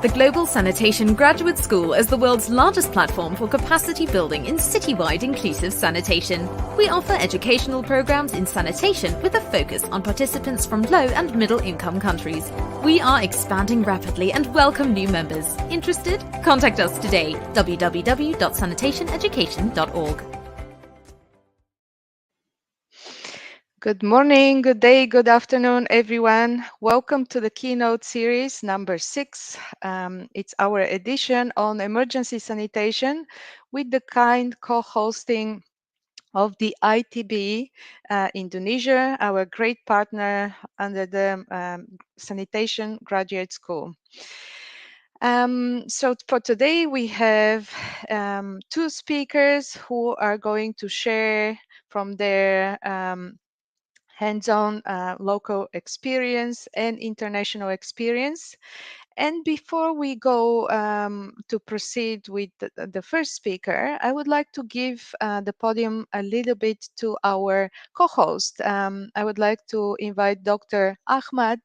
The Global Sanitation Graduate School is the world's largest platform for capacity building in citywide inclusive sanitation. We offer educational programs in sanitation with a focus on participants from low and middle income countries. We are expanding rapidly and welcome new members. Interested? Contact us today, www.sanitationeducation.org. Good morning, good day, good afternoon, everyone. Welcome to the Keynote series number 6. It's our edition on emergency sanitation with the kind co-hosting of the ITB Indonesia, our great partner under the Sanitation Graduate School. So for today, we have 2 speakers who are going to share from their hands-on local experience and international experience. And before we go to proceed with the first speaker, I would like to give the podium a little bit to our co-host. I would like to invite Dr. Ahmad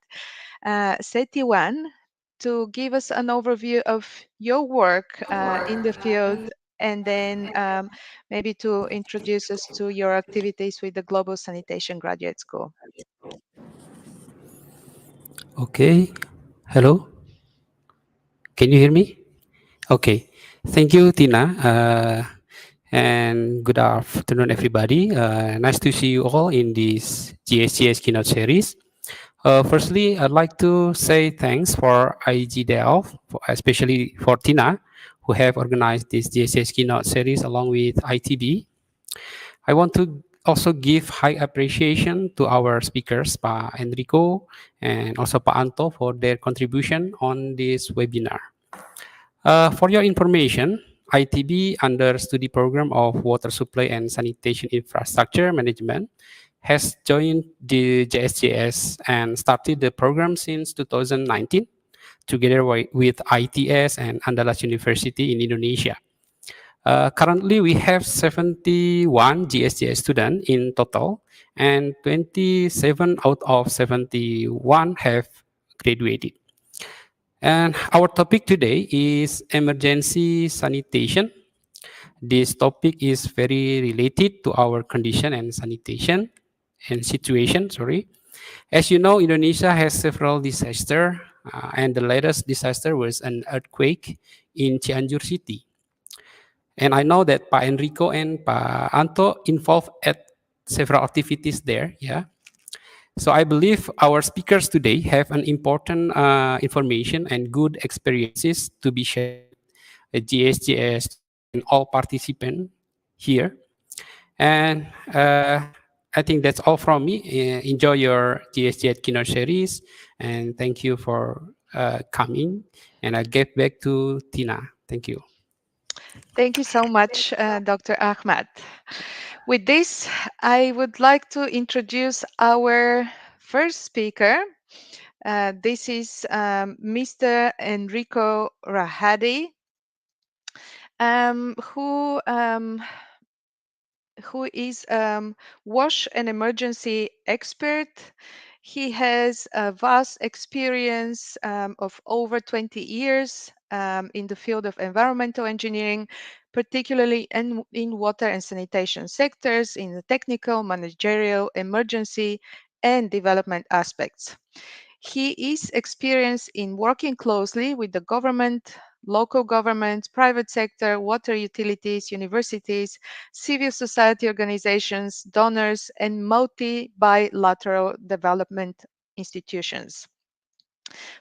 Setiwan to give us an overview of your work in the field, and then maybe to introduce us to your activities with the Global Sanitation Graduate School. Okay. Hello. Can you hear me? Okay. Thank you, Tina. And good afternoon, everybody. Nice to see you all in this GSGS Keynote series. Firstly, I'd like to say thanks for IGDL, especially for Tina, who have organized this GSGS Keynote series along with ITB. I want to also give high appreciation to our speakers, Pa Enrico and also Pa Anto, for their contribution on this webinar. For your information, ITB under study program of Water Supply and Sanitation Infrastructure Management has joined the GSGS and started the program since 2019 together with ITS and Andalas University in Indonesia. Currently, we have 71 GSGS students in total, and 27 out of 71 have graduated. And our topic today is emergency sanitation. This topic is very related to our condition and sanitation and situation, sorry. As you know, Indonesia has several disasters, and the latest disaster was an earthquake in Cianjur City. And I know that Pa Enrico and Pa Anto involved at several activities there, yeah. So I believe our speakers today have an important information and good experiences to be shared with GSGS and all participants here. And I think that's all from me. Enjoy your GSGS Keynote series, and thank you for coming. And I get back to Tina. Thank you. Thank you so much, Dr. Ahmad. With this, I would like to introduce our first speaker. This is Mr. Enrico Rahadi, who is WASH and emergency expert. He has a vast experience of over 20 years in the field of environmental engineering, particularly in water and sanitation sectors, in the technical, managerial, emergency, and development aspects. He is experienced in working closely with the government, local government, private sector, water utilities, universities, civil society organizations, donors, and multi-bilateral development institutions.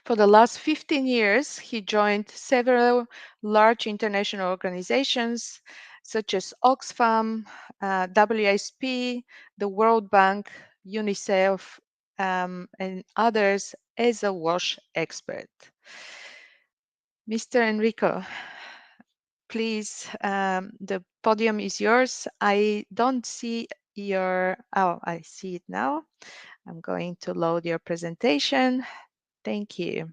For the last 15 years, he joined several large international organizations such as Oxfam, WSP, the World Bank, UNICEF, and others as a WASH expert. Mr. Enrico, please, the podium is yours. I don't see your, oh, I see it now. I'm going to load your presentation. Thank you.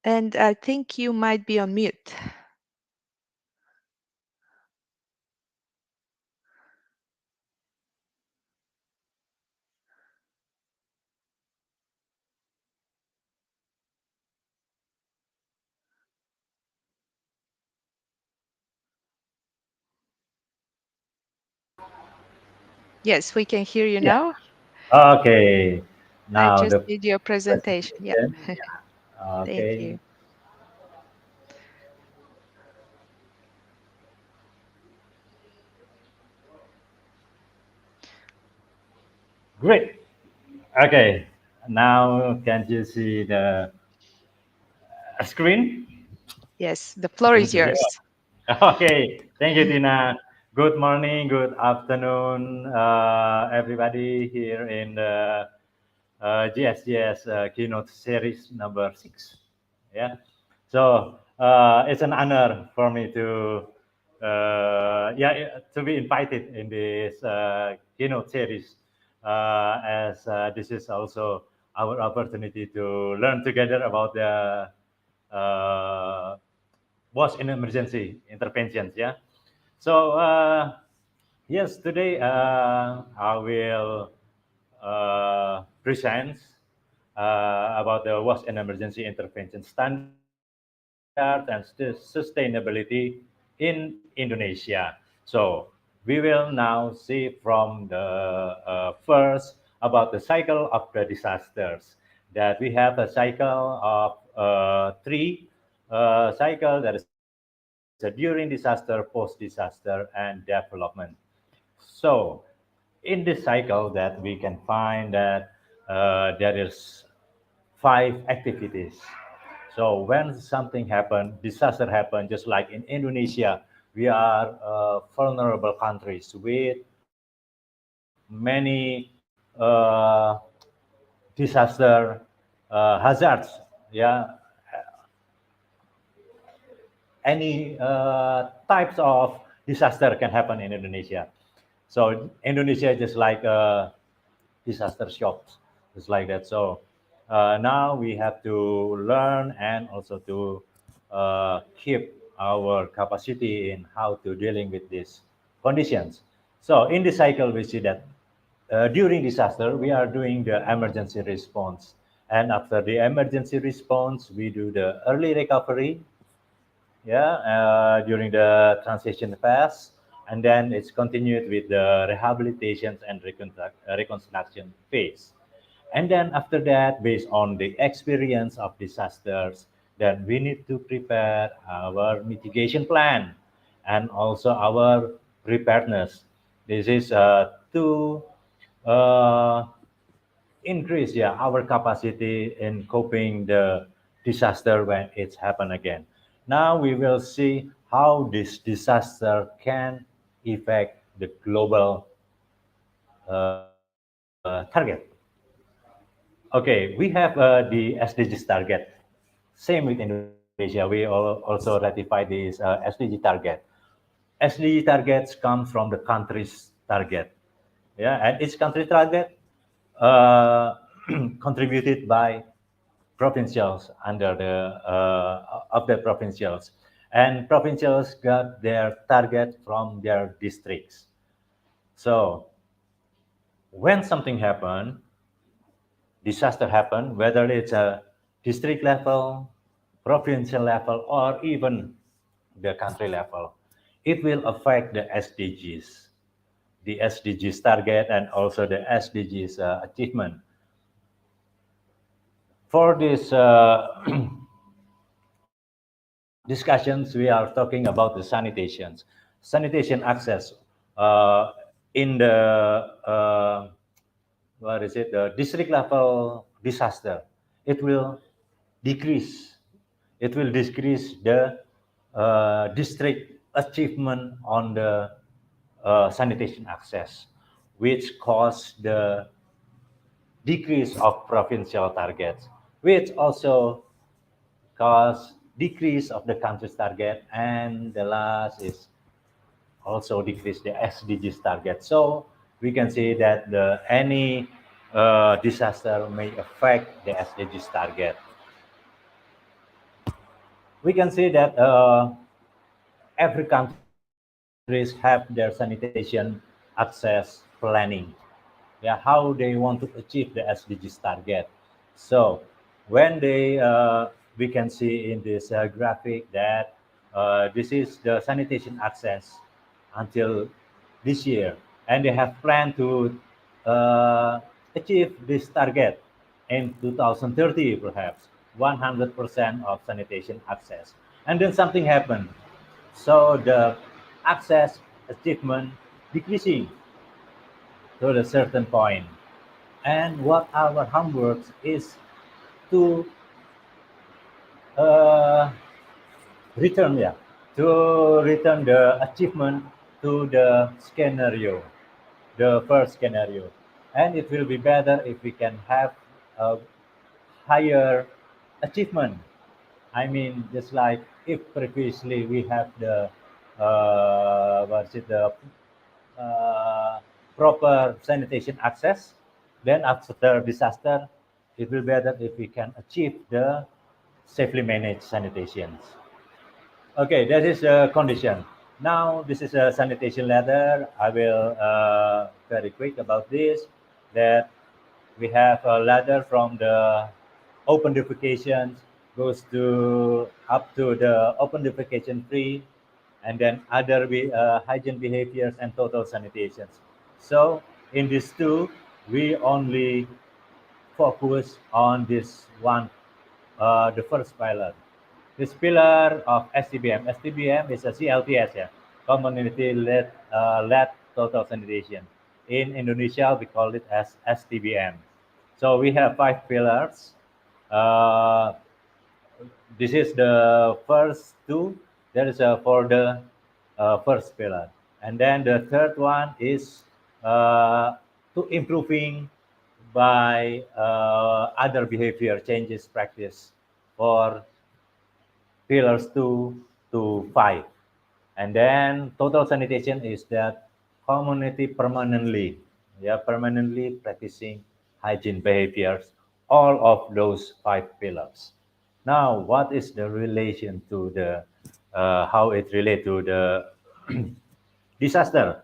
And I think you might be on mute. Yes, we can hear you Yeah. now. Okay. I Now just the did your presentation. Yeah, presentation. Yeah. thank Okay. you. Great. Okay. Now can you see the screen? Yes, the floor is yours. Okay. Thank you, Tina. Good morning, good afternoon, everybody here in the GSGS Keynote Series number 6. Yeah. So it's an honor for me to to be invited in this Keynote series, as this is also our opportunity to learn together about the uh, was in emergency interventions. Yeah. So yes, today I will present about the was and emergency intervention standard and sustainability in Indonesia. So we will now see from the first about the cycle of the disasters, that we have a cycle of three cycle, that is a during disaster, post disaster, and development. So in this cycle that we can find that there is 5 activities. So when something happen, disaster happen, just like in Indonesia, we are vulnerable countries with many disaster hazards. Yeah, any types of disaster can happen in Indonesia. So Indonesia is just like disaster shocks, just like that. So now we have to learn and also to keep our capacity in how to dealing with these conditions. So in this cycle, we see that during disaster, we are doing the emergency response. And after the emergency response, we do the early recovery, yeah, during the transition phase, and then it's continued with the rehabilitations and reconstruction phase. And then after that, based on the experience of disasters, then we need to prepare our mitigation plan and also our preparedness. This is to uh, increase, yeah, our capacity in coping the disaster when it's happened again. Now we will see how this disaster can affect the global target. Okay, we have the SDGs target. Same with Indonesia, we also ratify this SDG target. SDG targets come from the country's target. Yeah, and each country target uh, contributed by provincials under the of the provincials, and provincials got their target from their districts. So when something happen, disaster happen, whether it's a district level, provincial level, or even the country level, it will affect the SDGs, the SDGs target, and also the SDGs achievement. For this discussions, we are talking about the sanitation access uh, in the what is it, the district level disaster. It will decrease. It will decrease the district achievement on the sanitation access, which cause the decrease of provincial targets, which also cause decrease of the country's target, and the last is also decrease the SDGs target. So we can see that any disaster may affect the SDGs target. We can see that every countries have their sanitation access planning. Yeah, how they want to achieve the SDGs target. So when we can see in this graphic that this is the sanitation access until this year, and they have planned to achieve this target in 2030, perhaps 100% of sanitation access. And then something happened. So the access achievement decreasing to a certain point. And what our homework is to uh, return, yeah, to return the achievement to the scenario, the first scenario. And it will be better if we can have a higher achievement. I mean, just like if previously we have the what's it, the proper sanitation access, then after disaster, it will be better if we can achieve the safely managed sanitations. Okay, that is the condition. Now, this is a sanitation ladder. I will very quick about this. That we have a ladder from the open defecation goes to up to the open defecation free, and then other hygiene behaviors and total sanitations. So in these two, we only focus on this one, the first pillar. This pillar of STBM. STBM is a CLTS, yeah, community-led led total sanitation. In Indonesia, we call it as STBM. So we have 5 pillars. Uh, this is the first two. That is for the first pillar. And then the third one is to improving by other behavior changes practice for pillars 2 to 5. And then total sanitation is that community permanently, yeah, permanently practicing hygiene behaviors, all of those 5 pillars. Now, what is the relation to the, how it relate to the disaster?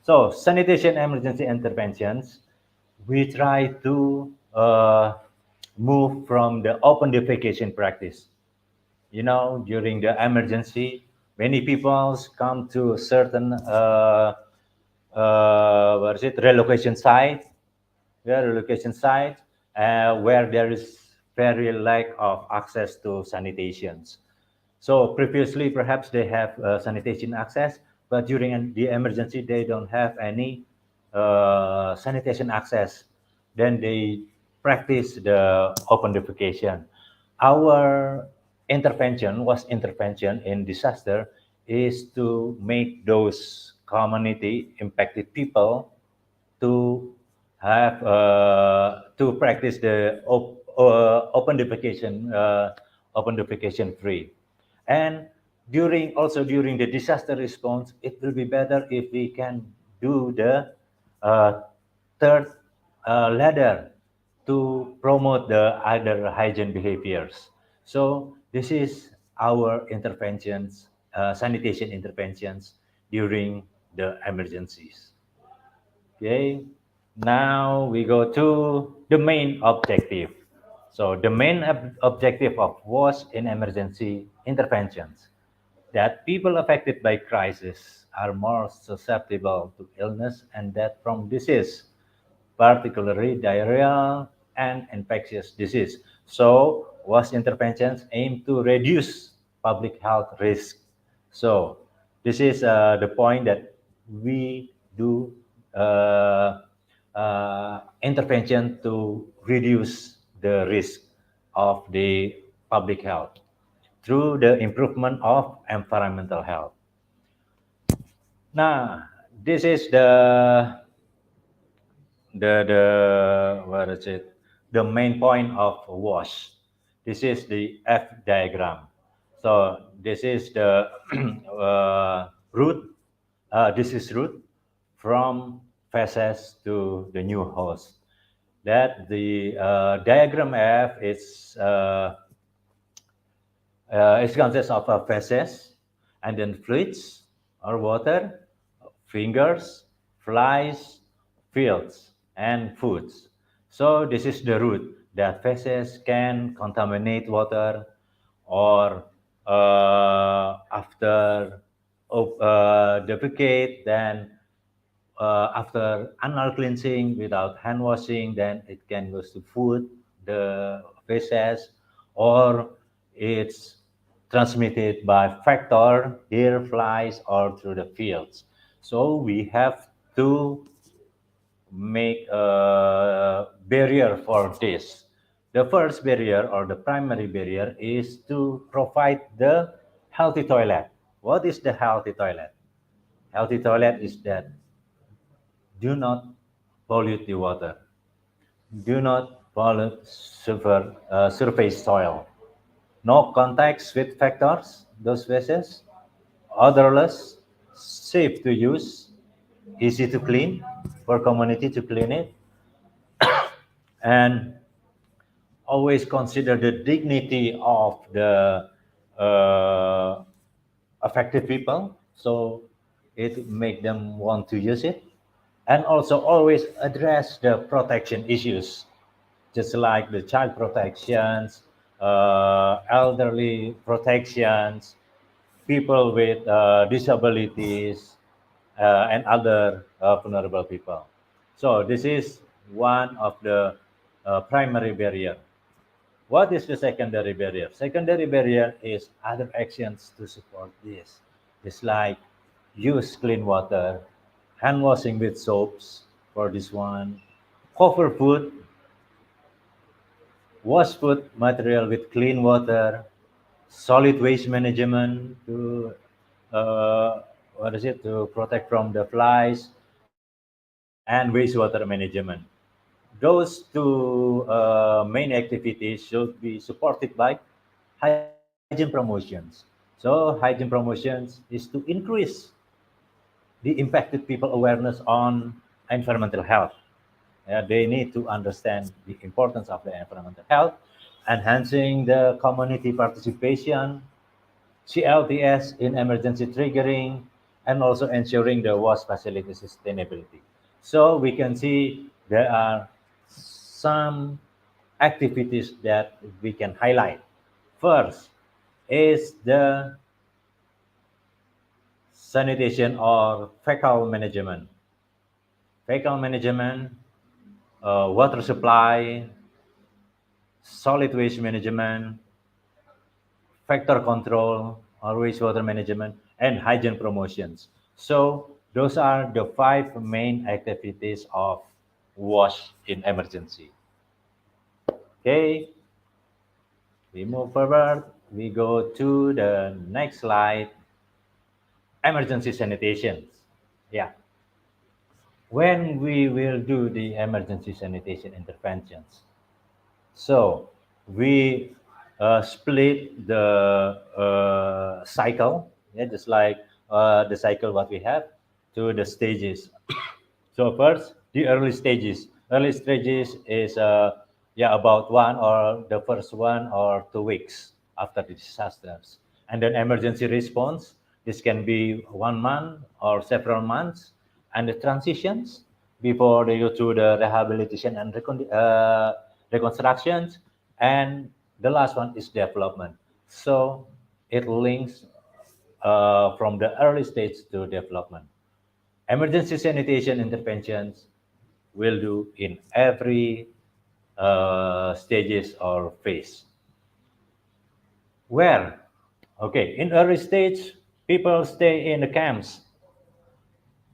So, sanitation emergency interventions, we try to move from the open defecation practice. You know, during the emergency, many people come to a certain what is it, relocation site, yeah, relocation site, where there is very lack of access to sanitations. So previously, perhaps they have sanitation access, but during the emergency, they don't have any sanitation access. Then they practice the open defecation. Our intervention in disaster is to make those community impacted people to have to practice the open defecation free. And during the disaster response, it will be better if we can do the uh, third ladder to promote the other hygiene behaviors. So this is our interventions, sanitation interventions during the emergencies. Okay, now we go to the main objective. So the main objective of WASH in emergency interventions, that people affected by crisis are more susceptible to illness and death from disease, particularly diarrhea and infectious disease. So WASH interventions aim to reduce public health risk. So this is the point that we do intervention to reduce the risk of the public health through the improvement of environmental health. Now, this is the what is it? The main point of WASH. This is the F diagram. So this is the route. This is route from feces to the new host. That the diagram F is it consists of feces and then fluids or water, fingers, flies, fields, and foods. So this is the route that feces can contaminate water or after defecate, then after anal cleansing without hand washing, then it can go to food, the feces, or it's transmitted by vector, deer, flies, or through the fields. So we have to make a barrier for this. The first barrier or the primary barrier is to provide the healthy toilet. What is the healthy toilet? Healthy toilet is that do not pollute the water. Do not pollute surface soil. No contacts with factors, those vessels, odorless, safe to use, easy to clean for community to clean it, and always consider the dignity of the uh, affected people, so it make them want to use it, and also always address the protection issues, just like the child protections, elderly protections, people with disabilities, and other vulnerable people. So this is one of the primary barrier. What is the secondary barrier? Secondary barrier is other actions to support this. It's like use clean water, hand washing with soaps for this one, cover food, wash food material with clean water, solid waste management to what is it, to protect from the flies, and wastewater management. Those two main activities should be supported by hygiene promotions. So hygiene promotions is to increase the impacted people awareness on environmental health. They need to understand the importance of the environmental health, enhancing the community participation, CLTS in emergency triggering, and also ensuring the wash facility sustainability. So we can see there are some activities that we can highlight. First is the sanitation or fecal management. Fecal management, water supply, solid waste management, factor control, or wastewater management, and hygiene promotions. So those are the five main activities of WASH in emergency. Okay, we move forward. We go to the next slide, emergency sanitation. Yeah. When we will do the emergency sanitation interventions, so we split the cycle, yeah, just like the cycle what we have, to the stages. So first, the early stages. Early stages is yeah, about 1 or 2 weeks after the disasters, and then emergency response. This can be 1 month or several months, and the transitions before they go to the rehabilitation and reconstructions, and the last one is development. So it links from the early stage to development. Emergency sanitation interventions will do in every stages or phase. Where? Okay, in early stage, people stay in the camps.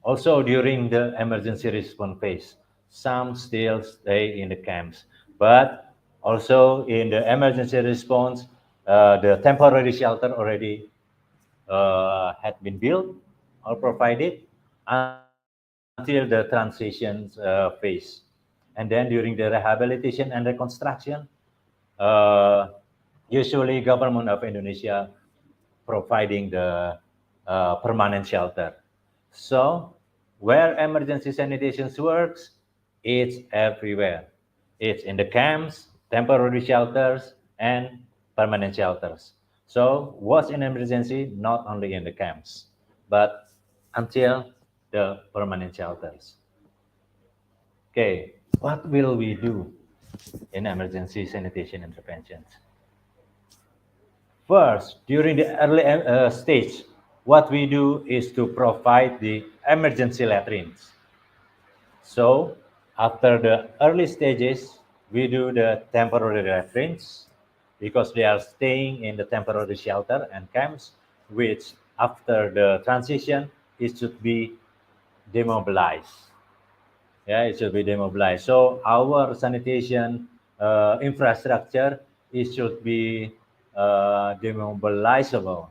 Also during the emergency response phase, some still stay in the camps. But also in the emergency response, the temporary shelter already had been built or provided until the transition phase. And then during the rehabilitation and reconstruction, uh, usually government of Indonesia providing the permanent shelter. So where emergency sanitation works, it's everywhere. It's in the camps, temporary shelters, and permanent shelters. So what's in emergency? Not only in the camps, but until the permanent shelters. Okay, what will we do in emergency sanitation interventions? First, during the early stage, what we do is to provide the emergency latrines. So after the early stages, we do the temporary reference because they are staying in the temporary shelter and camps, which after the transition, it should be demobilized. Yeah, it should be demobilized. So our sanitation infrastructure, it should be demobilizable.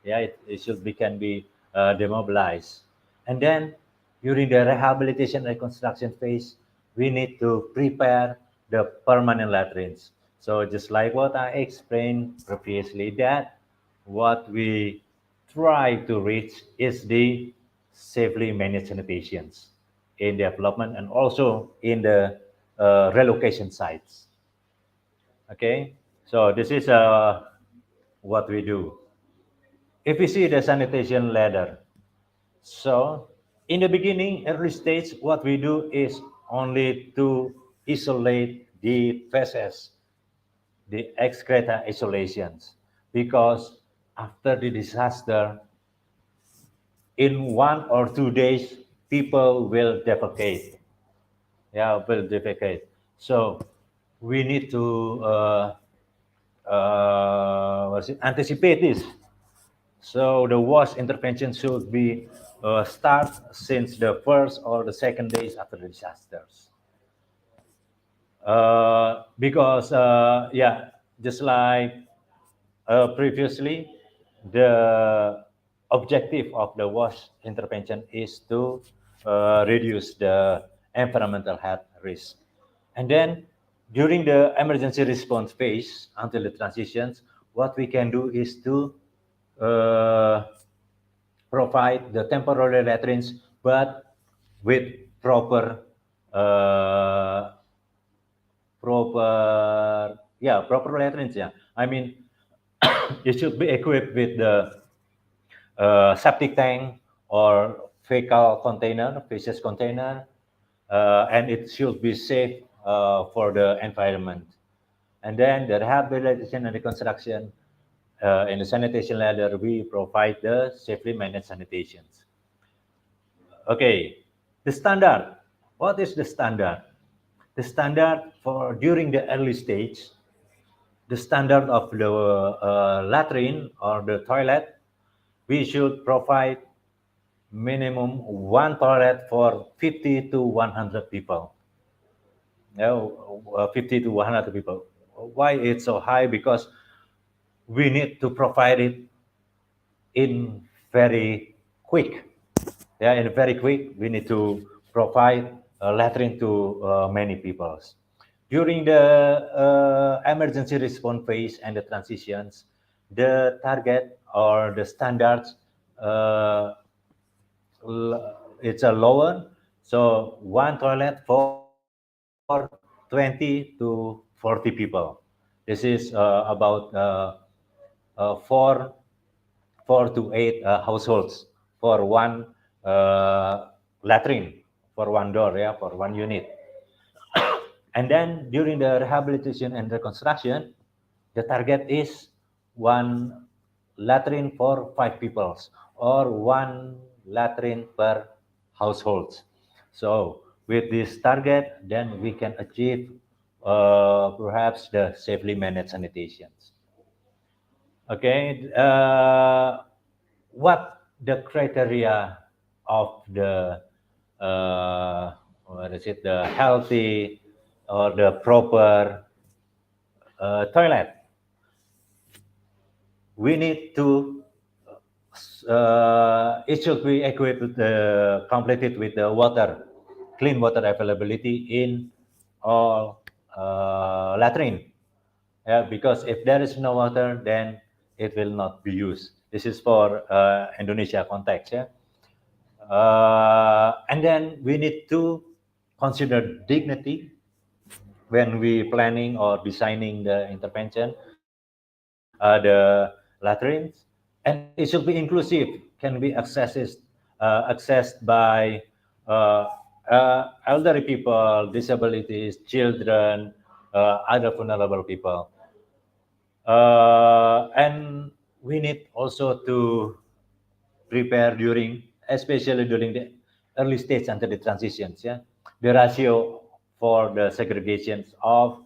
Yeah, it should be can be demobilized. And then during the rehabilitation reconstruction phase, we need to prepare the permanent latrines. So just like what I explained previously, that what we try to reach is the safely managed sanitations in development and also in the relocation sites. Okay, so this is what we do. If we see the sanitation ladder, so in the beginning, early stage, what we do is only to isolate the feces, the excreta isolations, because after the disaster, in 1 or 2 days, people will defecate. Yeah, will defecate. So we need to anticipate this. So the wash intervention should be start since the first or the second days after the disasters. Because yeah, just like previously, the objective of the wash intervention is to reduce the environmental health risk. And then during the emergency response phase until the transitions, what we can do is to uh, provide the temporary latrines, but with uh, proper latrines. Yeah, I mean, it should be equipped with the septic tank or fecal container, feces container, and it should be safe for the environment. And then the rehabilitation and reconstruction in the sanitation ladder, we provide the safely managed sanitations. Okay, the standard. What is the standard? The standard for during the early stage, the standard of the latrine or the toilet, we should provide minimum one toilet for 50 to 100 people. Yeah, 50 to 100 people. Why it's so high? Because we need to provide it in very quick. Yeah, in very quick, we need to provide a latrine to many people. During the emergency response phase and the transitions, the target or the standards, uh, it's a lower, so one toilet for 20 to 40 people. This is about four, 4 to 8 households for one latrine, for one door, yeah, for one unit. And then during the rehabilitation and reconstruction, the target is one latrine for 5 people or one latrine per household. So with this target, then we can achieve perhaps the safely managed sanitations. Okay, what the criteria of the what is it, the healthy or the proper toilet? We need to it should be equipped with completed with the water, clean water availability in all latrine. Yeah, because if there is no water, then it will not be used. This is for Indonesia context. Yeah, and then we need to consider dignity when we planning or designing the intervention, the latrines, and it should be inclusive, can be accessed by uh, elderly people, disabilities, children, other vulnerable people. And we need also to prepare during, especially during the early stage under the transitions. Yeah, the ratio for the segregations of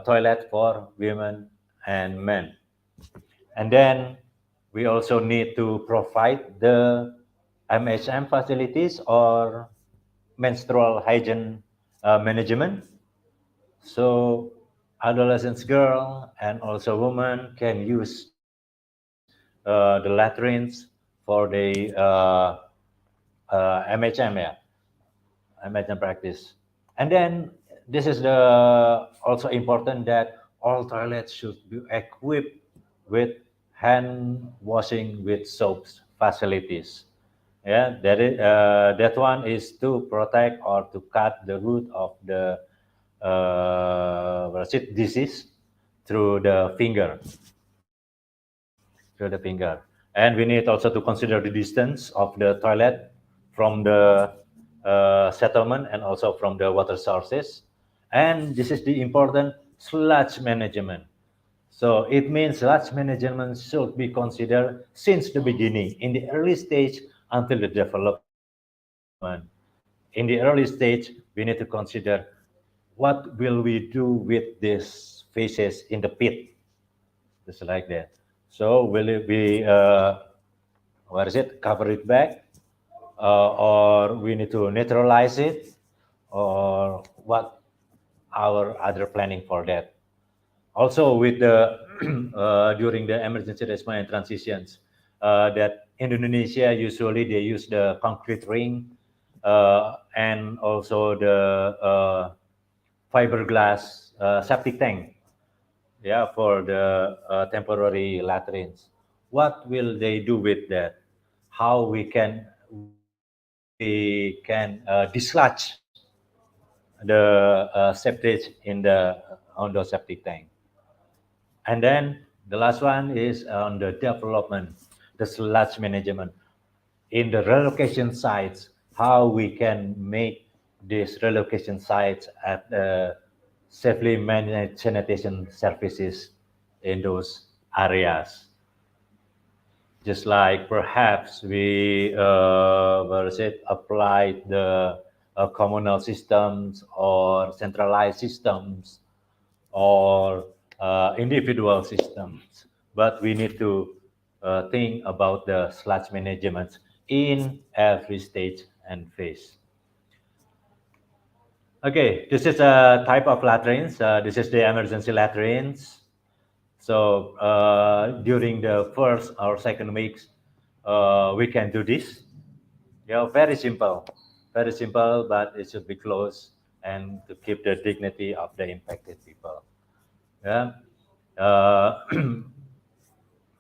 toilet for women and men. And then we also need to provide the MHM facilities or menstrual hygiene management. So adolescent girl and also women can use the latrines for the MHM, yeah, MHM practice. And then this is the also important that all toilets should be equipped with hand washing with soaps facilities. Yeah, that one is to protect or to cut the root of the disease through the finger, and we need also to consider the distance of the toilet from the settlement and also from the water sources. And this is the important sludge management. So it means sludge management should be considered since the beginning, in the early stage until the development. In the early stage, we need to consider what will we do with these fishes in the pit, just like that. So will it be cover it back, or we need to neutralize it, or what our other planning for that. Also with the during the emergency response and transitions, that in Indonesia usually they use the concrete ring and also the fiberglass septic tank, yeah, for the temporary latrines. What will they do with that? How we can dislodge the septage in the on the septic tank. And then the last one is on the development, the sludge management. In the relocation sites, how we can make these relocation sites at safely managed sanitation services in those areas. Just like perhaps we apply the communal systems or centralized systems or individual systems, but we need to think about the sludge management in every stage and phase. Okay, this is a type of latrines. This is the emergency latrines. So during the first or second weeks, we can do this. Yeah, very simple, but it should be close and to keep the dignity of the impacted people. Yeah. Uh,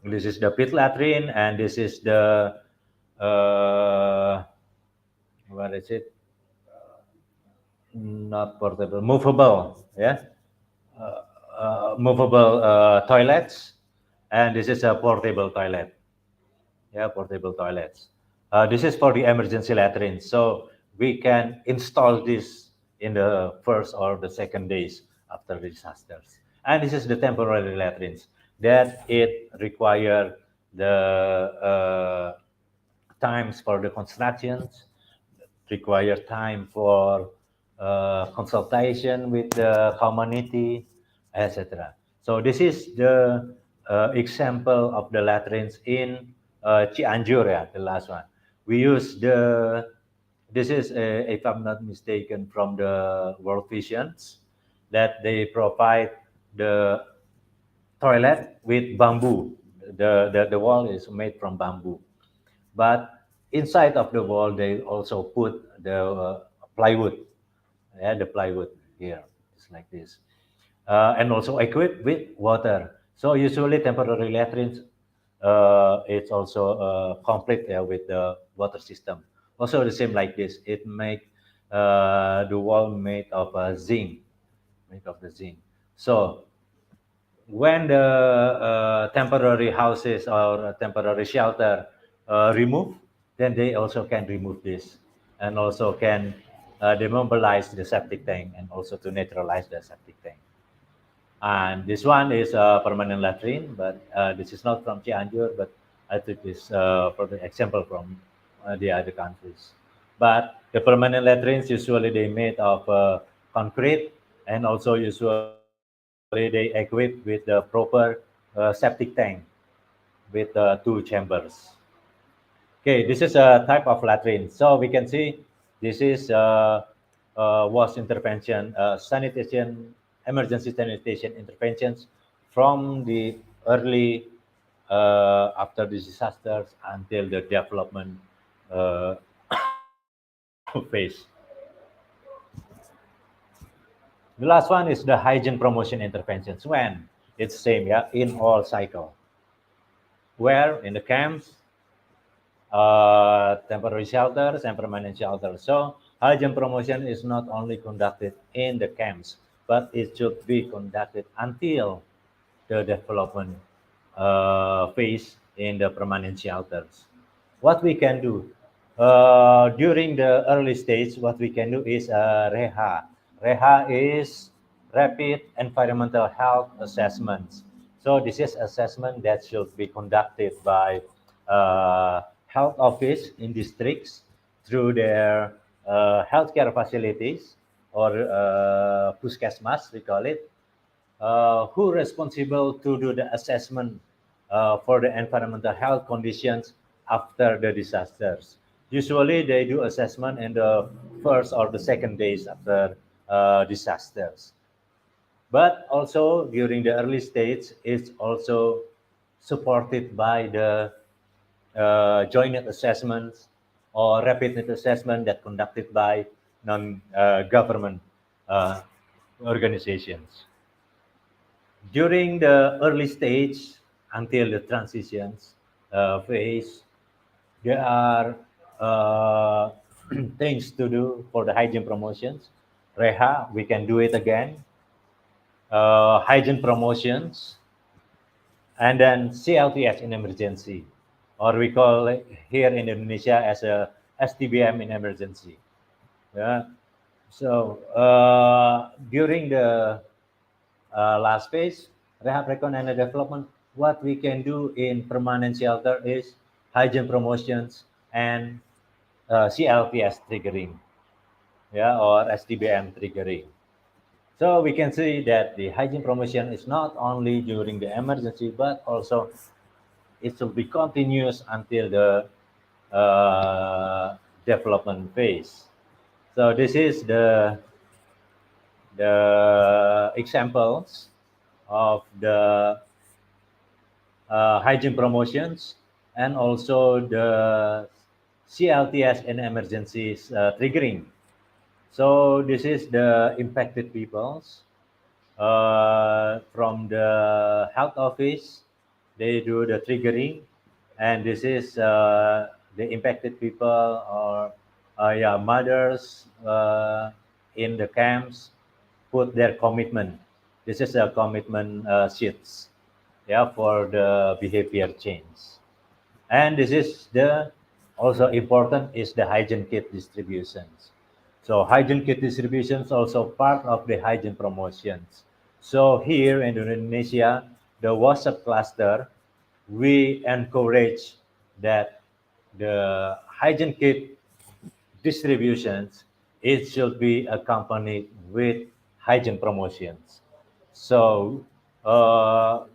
this is the pit latrine, and this is the what is it? Not portable, movable. Yeah, movable toilets, and this is a portable toilet. Yeah, portable toilets. This is for the emergency latrines, so we can install this in the first or the second days after the disasters. And this is the temporary latrines that it require the times for the constructions, require time for consultation with the community, etc. So this is the example of the latrines in Cianjur, yeah, the last one. We use this is, if I'm not mistaken, from the World Visions, that they provide the toilet with bamboo. The wall is made from bamboo. But inside of the wall, they also put the plywood, yeah, the plywood here, just like this, and also equipped with water. So usually temporary latrines, it's also complete with the water system. Also the same like this. It make the wall made of zinc, made of the zinc. So when the temporary houses or temporary shelter remove, then they also can remove this and also can demobilize the septic tank and also to neutralize the septic tank. And this one is a permanent latrine, but this is not from Cianjur, but I took this for the example from the other countries. But the permanent latrines usually they made of concrete, and also usually they equipped with the proper septic tank with 2 chambers. Okay, this is a type of latrine. So we can see this is was intervention, sanitation, emergency sanitation interventions from the early after the disasters until the development uh, phase. The last one is the hygiene promotion interventions. When it's same, yeah, in all cycle. Where in the camps, temporary shelters and permanent shelters. So hygiene promotion is not only conducted in the camps, but it should be conducted until the development phase in the permanent shelters. What we can do during the early stage, what we can do is REHA. REHA is rapid environmental health assessments. So this is assessment that should be conducted by health office in districts through their healthcare facilities or puskesmas, we call it, who responsible to do the assessment for the environmental health conditions after the disasters. Usually they do assessment in the first or the second days after disasters. But also during the early stage, it's also supported by the joint assessments or rapid need assessment that conducted by non-government organizations. During the early stage until the transitions phase, there are uh, things to do for the hygiene promotions. Reha, we can do it again. Hygiene promotions, and then CLTS in emergency, or we call it here in Indonesia as a STBM in emergency. Yeah. So during the last phase, rehab, recon, and development, what we can do in permanent shelter is hygiene promotions and CLPS triggering, yeah, or STBM triggering. So we can see that the hygiene promotion is not only during the emergency, but also it will be continuous until the development phase. So this is the examples of the hygiene promotions and also the CLTS and emergencies triggering. So this is the impacted peoples from the health office. They do the triggering, and this is the impacted people or yeah, mothers in the camps put their commitment. This is a commitment sheets, yeah, for the behavior change. And this is the also important is the hygiene kit distributions. So hygiene kit distributions also part of the hygiene promotions. So here in Indonesia, the WhatsApp cluster, we encourage that the hygiene kit distributions, it should be accompanied with hygiene promotions. So all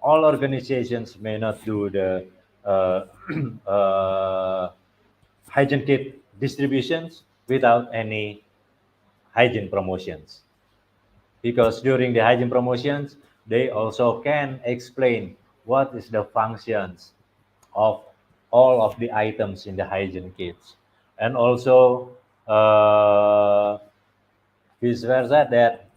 organizations may not do the uh, hygiene kit distributions without any hygiene promotions. Because during the hygiene promotions, they also can explain what is the functions of all of the items in the hygiene kits. And also, vice versa, that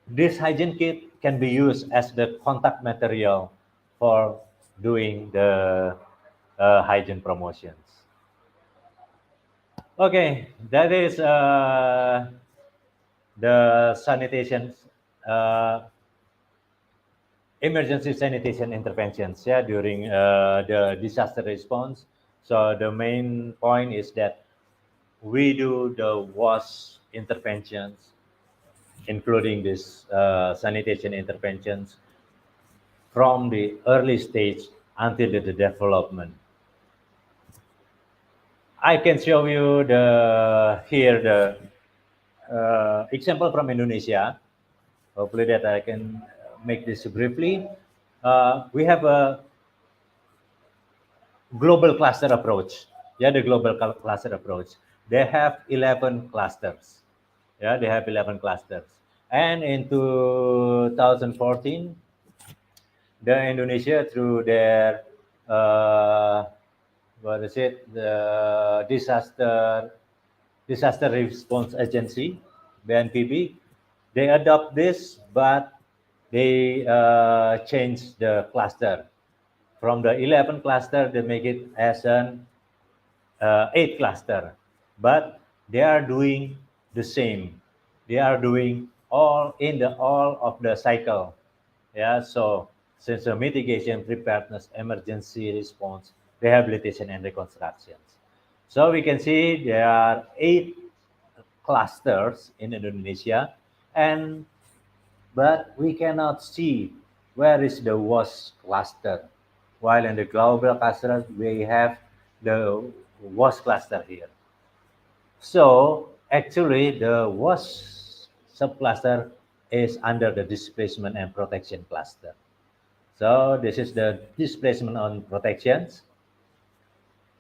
this hygiene kit can be used as the contact material for doing the hygiene promotions. Okay, that is the sanitation, uh, emergency sanitation interventions, yeah, during the disaster response. So the main point is that we do the WAS interventions, including this sanitation interventions from the early stage until the development. I can show you here the example from Indonesia. Hopefully that I can make this briefly. We have a global cluster approach. Yeah, the global cluster approach. They have 11 clusters. Yeah, they have 11 clusters. And in 2014, the Indonesia through their what is it? The disaster response agency, BNPB. They adopt this, but they change the cluster from the 11 cluster. They make it as an 8 cluster, but they are doing the same. They are doing all of the cycle. Yeah, so since mitigation, preparedness, emergency response, rehabilitation, and reconstructions. So we can see there are 8 clusters in Indonesia, and but we cannot see where is the worst cluster. While in the global cluster, we have the worst cluster here. So actually, the worst subcluster is under the displacement and protection cluster. So this is the displacement on protections.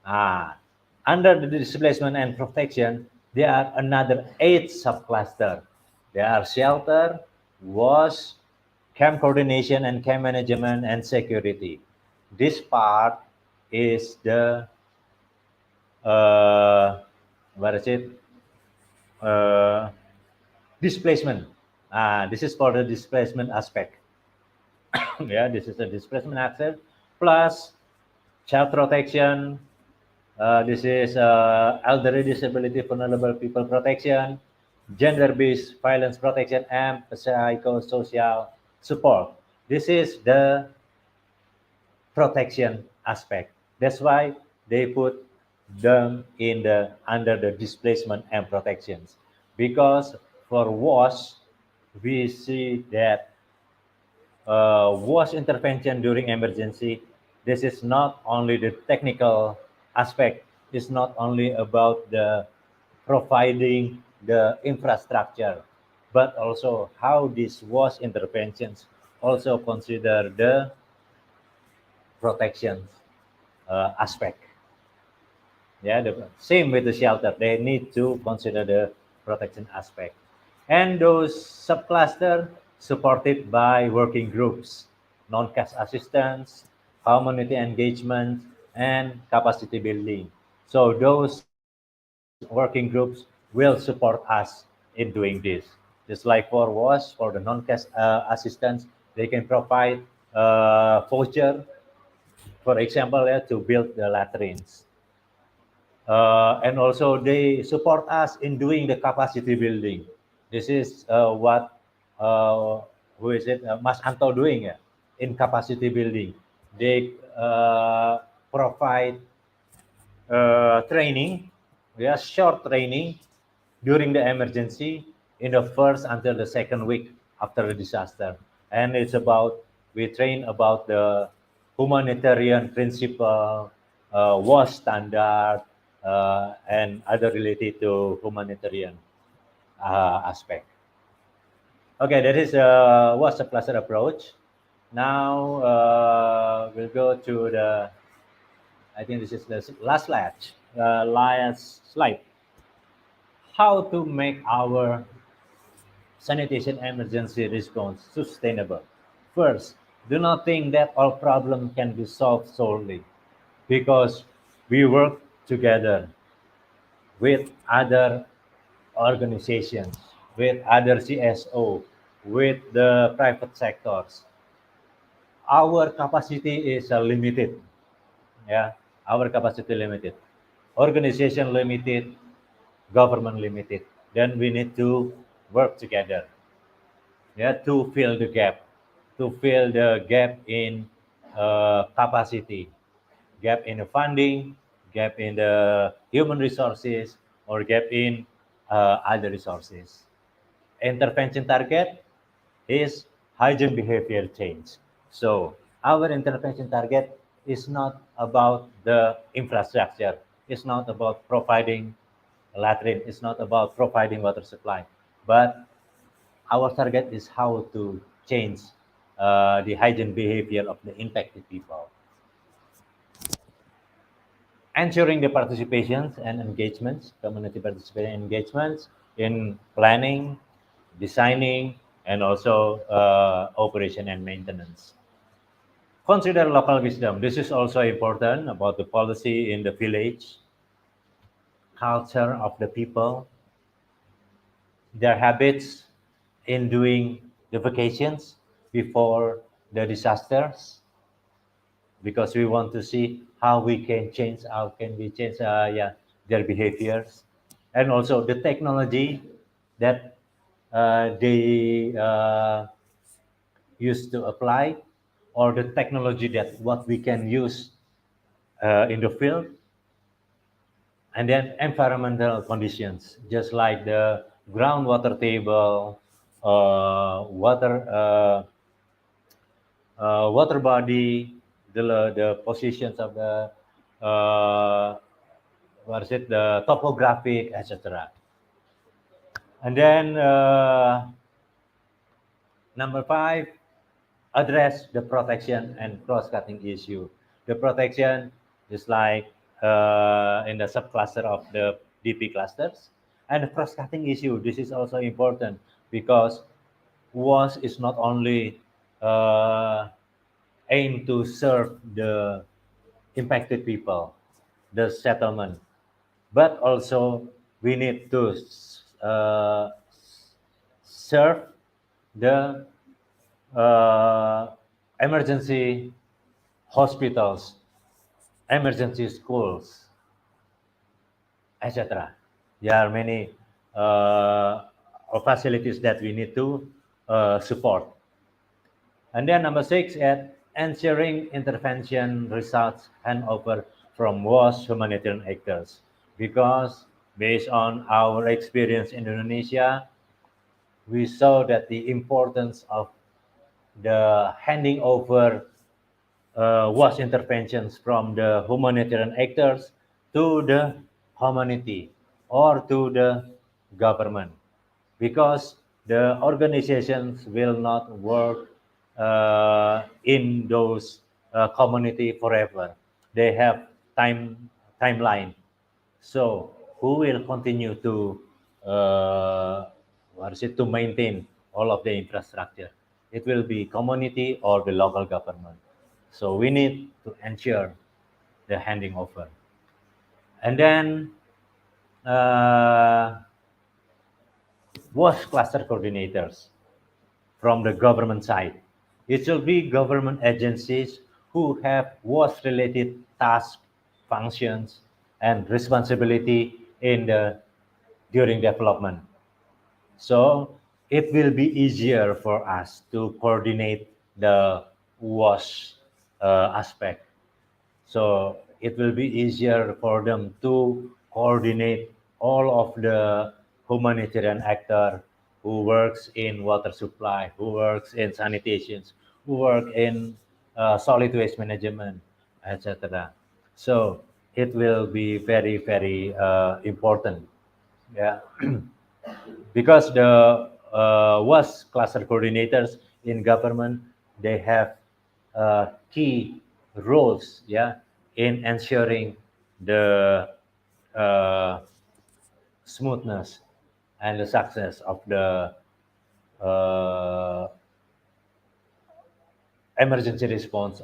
Under the displacement and protection, there are another 8 subcluster. There are shelter, WASH, camp coordination and camp management and security. This part is the what is it? Uh, Displacement. This is for the displacement aspect. Yeah, this is the displacement aspect plus child protection. This is elderly disability vulnerable people protection, gender-based violence protection, and psychosocial support. This is the protection aspect. That's why they put them in the under the displacement and protections. Because for WASH, we see that WASH intervention during emergency, this is not only the technical aspect, it's not only about the providing the infrastructure, but also how these WASH interventions also consider the protection aspect. Yeah, the same with the shelter. They need to consider the protection aspect. And those subcluster supported by working groups, non-cash assistance, community engagement, and capacity building. So those working groups will support us in doing this. Just like for WASH, for the non-cash assistance, they can provide voucher, for example, to build the latrines. And also they support us in doing the capacity building. This is what who is it? Mas Anto doing in capacity building. They provide training, yeah, short training during the emergency in the first until the second week after the disaster. And it's about, we train about the humanitarian principle, WASH standard, and other related to humanitarian aspect. Okay, that is WASH cluster approach. Now we'll go to the, I think this is the last slide. How to make our sanitation emergency response sustainable. First, do not think that all problems can be solved solely because we work together with other organizations, with other CSO, with the private sectors. Our capacity is limited. Yeah, our capacity limited. Organization limited, government limited. Then we need to work together, yeah, to fill the gap, to fill the gap in capacity, gap in the funding, gap in the human resources, or gap in other resources. Intervention target is hygiene behavior change. So our intervention target is not about the infrastructure. is not about providing a latrine, it's not about providing water supply, but our target is how to change the hygiene behavior of the impacted people. Ensuring the participations and engagements, community participation engagements in planning, designing, and also operation and maintenance. Consider local wisdom. This is also important about the policy in the village, culture of the people, their habits in doing the vacations before the disasters, because we want to see how we can change, how can we change their behaviors, and also the technology that they used to apply, or the technology that what we can use in the field. And then environmental conditions, just like the groundwater table, water body, the positions of the what is it, the topographic, etc. And then number 5, address the protection and cross-cutting issue. The protection is like in the subcluster of the DP clusters, and the cross-cutting issue. This is also important because WAS is not only aimed to serve the impacted people, the settlement, but also we need to uh, serve the emergency hospitals, emergency schools, etc. There are many facilities that we need to support. And then number 6, at ensuring intervention results handover from WAS humanitarian actors. Because based on our experience in Indonesia, we saw that the importance of the handing over was interventions from the humanitarian actors to the humanity or to the government, because the organizations will not work in those community forever. They have timeline. So who will continue to what is it, to maintain all of the infrastructure? It will be community or the local government. So we need to ensure the handing over. And then WASH cluster coordinators from the government side. It should be government agencies who have WASH related tasks, functions, and responsibility in the during development. So it will be easier for us to coordinate the WASH aspect. So it will be easier for them to coordinate all of the humanitarian actor who works in water supply, who works in sanitations, who work in solid waste management, etc. So it will be very, very important. Yeah. Because the WAS cluster coordinators in government, they have key roles, yeah, in ensuring the uh, smoothness and the success of the uh, emergency response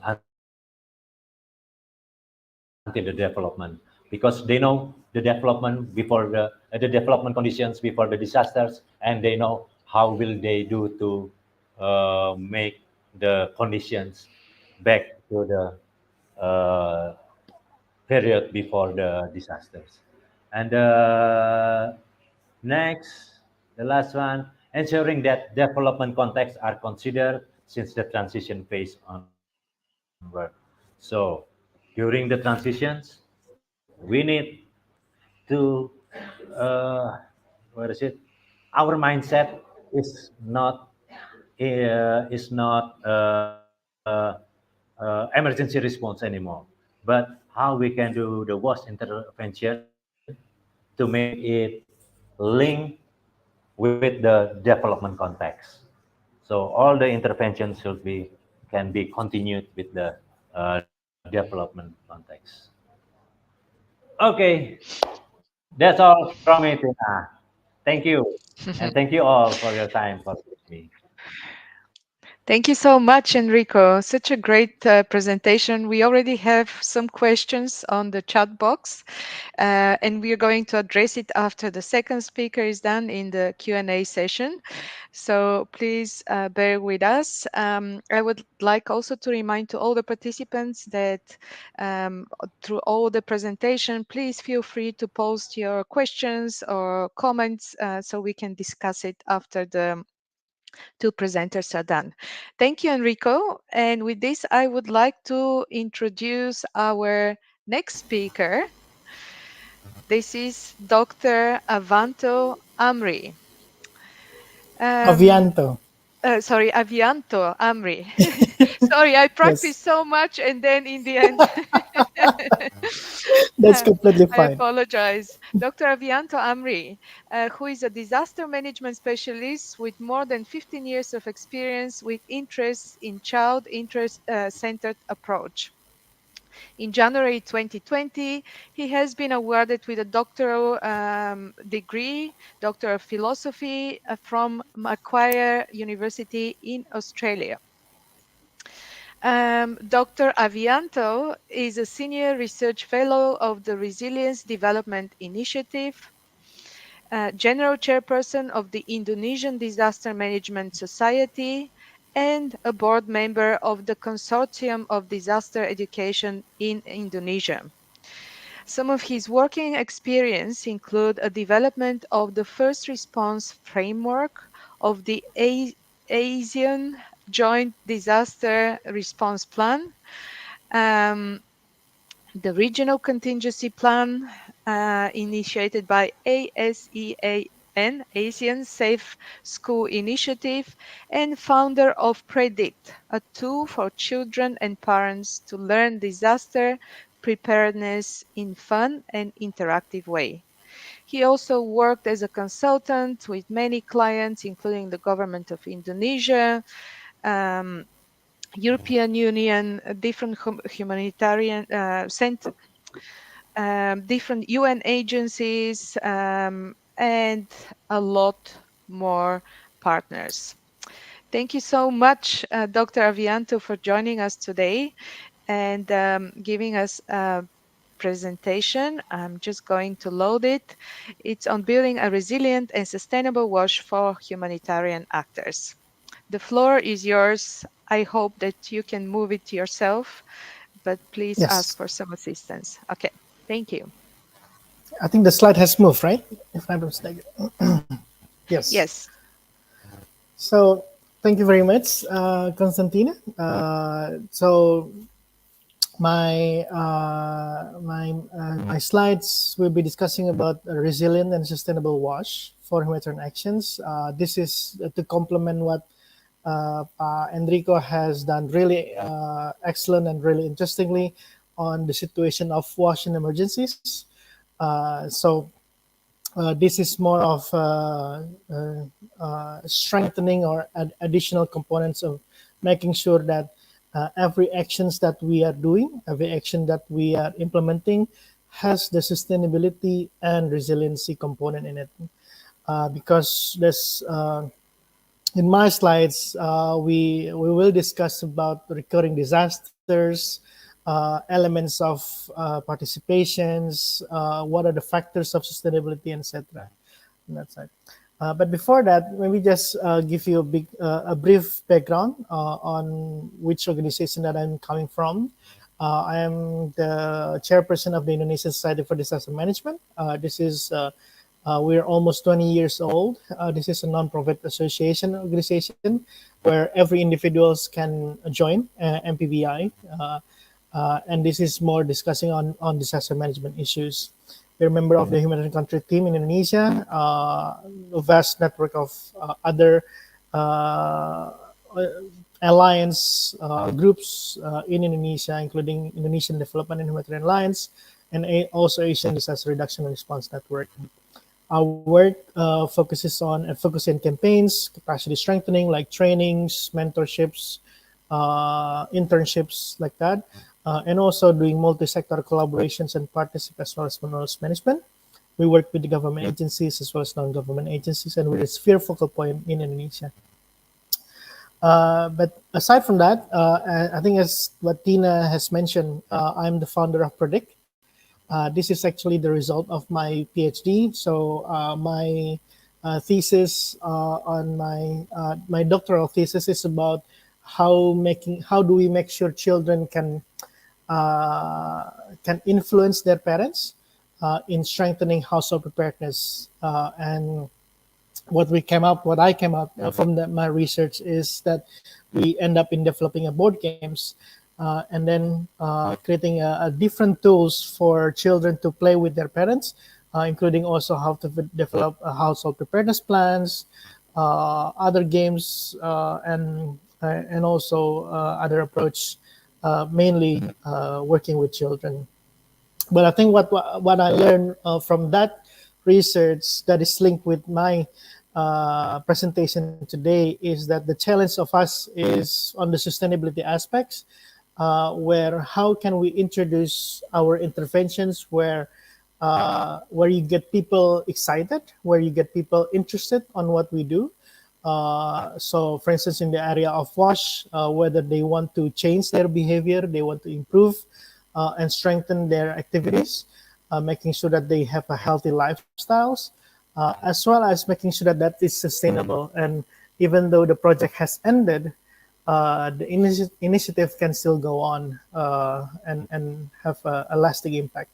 until the development, because they know the development before the development conditions before the disasters, and they know how will they do to make the conditions back to the uh, period before the disasters. And next, the last one, ensuring that development contexts are considered since the transition phase onward. So during the transitions, we need to, what is it? Our mindset is not emergency response anymore, but how how we can do the WASH intervention to make it link with the development context. So all the interventions can be continued with the development context. Okay, that's all from me, Tina. Thank you, and thank you all for your time for me. Thank you so much, Enrico. Such a great presentation. We already have some questions on the chat box, and we are going to address it after the second speaker is done in the Q&A session. So please bear with us. I would like also to remind to all the participants that through all the presentation, please feel free to post your questions or comments so we can discuss it after the two presenters are done. Thank you, Enrico. And with this, I would like to introduce our next speaker. This is Dr. Avianto Amri. Avianto. Sorry, Avianto Amri. Sorry, I practiced Yes, so much and then in the end, that's completely I fine. apologize. Dr. Avianto Amri, who is a disaster management specialist with more than 15 years of experience with interests in child interest-centered approach. In January 2020, he has been awarded with a doctoral degree, Doctor of Philosophy from Macquarie University in Australia. Dr. Avianto is a Senior Research Fellow of the Resilience Development Initiative, General Chairperson of the Indonesian Disaster Management Society, and a board member of the Consortium of Disaster Education in Indonesia. Some of his working experience include a development of the first response framework of the ASEAN Joint Disaster Response Plan, the Regional Contingency Plan initiated by ASEAN Safe School Initiative, and founder of Predict, a tool for children and parents to learn disaster preparedness in fun and interactive way. He also worked as a consultant with many clients, including the government of Indonesia, European Union, different humanitarian different UN agencies, and a lot more partners. Thank you so much, Dr. Avianto, for joining us today and giving us a presentation. I'm just going to load it. It's on building a resilient and sustainable WASH for humanitarian actors. The floor is yours. I hope that you can move it yourself, but please ask Yes, for some assistance. Okay, thank you. I think the slide has moved, right? If I'm not mistaken. Yes. Yes. So thank you very much, Constantina. So my slides will be discussing about a resilient and sustainable WASH for humanitarian actions. This is to complement what Enrico has done really excellent and really interestingly on the situation of WASH in emergencies. This is more of strengthening or additional components of making sure that every actions that we are doing, every action that we are implementing has the sustainability and resiliency component in it. Because there's in my slides, we will discuss about recurring disasters, elements of participations, what are the factors of sustainability, etc. On that side. But before that, maybe just give you a brief background on which organization that I'm coming from. I am the chairperson of the Indonesian Society for Disaster Management. We're almost 20 years old. This is a non-profit association organization where every individuals can join MPBI. And this is more discussing on disaster management issues. We're a member of the Humanitarian Country Team in Indonesia, a vast network of other alliance groups in Indonesia, including Indonesian Development and Humanitarian Alliance, and also Asian Disaster Reduction and Response Network. Our work focuses on advocacy and campaigns, capacity strengthening like trainings, mentorships, internships like that, and also doing multi-sector collaborations and partnership as well as knowledge management. We work with the government agencies as well as non-government agencies, and we're a sphere focal point in Indonesia. But aside from that, I think as what Tina has mentioned, I'm the founder of Predict. This is actually the result of my PhD. So my thesis on my doctoral thesis is about how do we make sure children can influence their parents in strengthening household preparedness. And what I came up from my research is that we end up in developing a board games and then creating a different tools for children to play with their parents, including also how to develop household preparedness plans, other games, and also other approach, mainly working with children. But I think what I learned from that research that is linked with my presentation today is that the challenge of us is on the sustainability aspects, where how can we introduce our interventions where you get people excited, where you get people interested on what we do. So for instance, in the area of WASH, whether they want to change their behavior, they want to improve and strengthen their activities, making sure that they have a healthy lifestyles, as well as making sure that that is sustainable. And even though the project has ended, the initiative can still go on and have a lasting impact.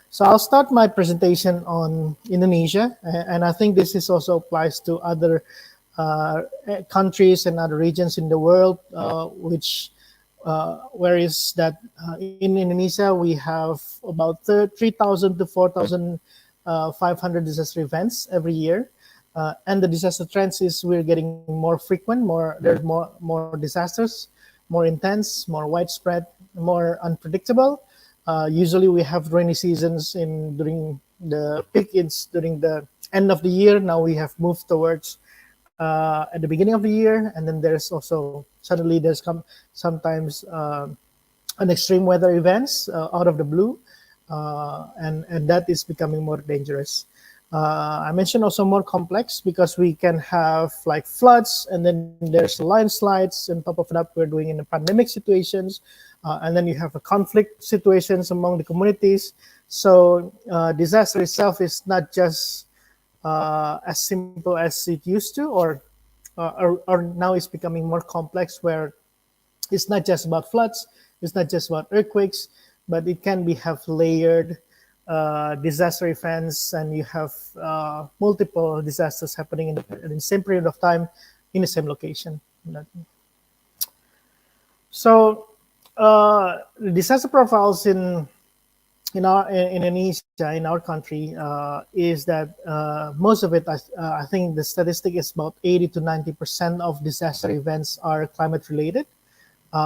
So I'll start my presentation on Indonesia, and I think this is also applies to other countries and other regions in the world, where is that in Indonesia we have about 3,000 to 4,500 disaster events every year, and the disaster trends is we're getting more frequent, there's more disasters, more intense, more widespread, more unpredictable. Usually we have rainy seasons during the peak during the end of the year. Now we have moved towards at the beginning of the year, and then there's also suddenly there's sometimes an extreme weather events out of the blue, and that is becoming more dangerous. I mentioned also more complex because we can have like floods, and then there's landslides. On top of that, we're doing in the pandemic situations, and then you have a conflict situations among the communities. So disaster itself is not just as simple as it used to, or now it's becoming more complex, where it's not just about floods, it's not just about earthquakes, but it can have layered disaster events, and you have multiple disasters happening in the same period of time in the same location. So the disaster profiles in Indonesia, in our country, is that most of it, I think the statistic is about 80 to 90% of disaster events are climate related.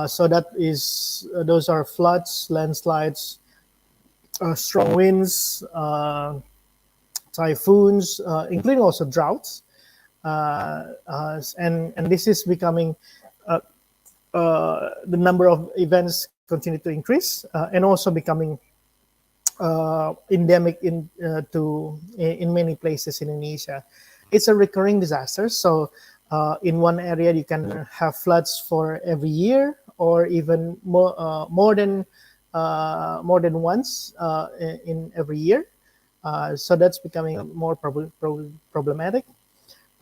So those are floods, landslides, strong winds, typhoons, including also droughts, and this is becoming the number of events continue to increase, and also becoming endemic in many places in Indonesia. It's a recurring disaster, so in one area you can have floods for every year, or even more than once in every year. So that's becoming more problematic.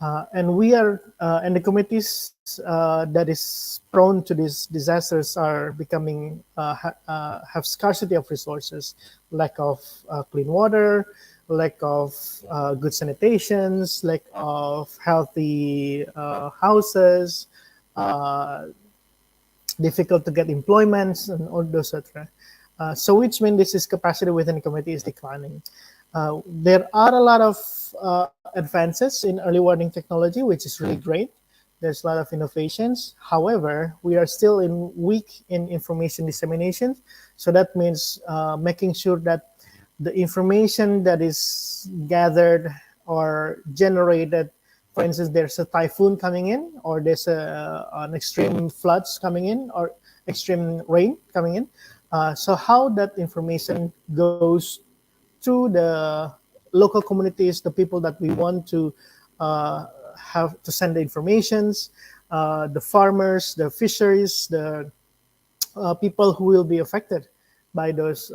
And we are, and the communities that is prone to these disasters are becoming, have scarcity of resources, lack of clean water, lack of good sanitations, lack of healthy houses, difficult to get employments, and all those etc. So which means this capacity within the community is declining. There are a lot of advances in early warning technology, which is really great. There's a lot of innovations. However, we are still weak in information dissemination. So that means making sure that the information that is gathered or generated, for instance, there's a typhoon coming in, or there's an extreme floods coming in, or extreme rain coming in. So how that information goes to the local communities, the people that we want to have to send the informations, the farmers, the fisheries, the people who will be affected by those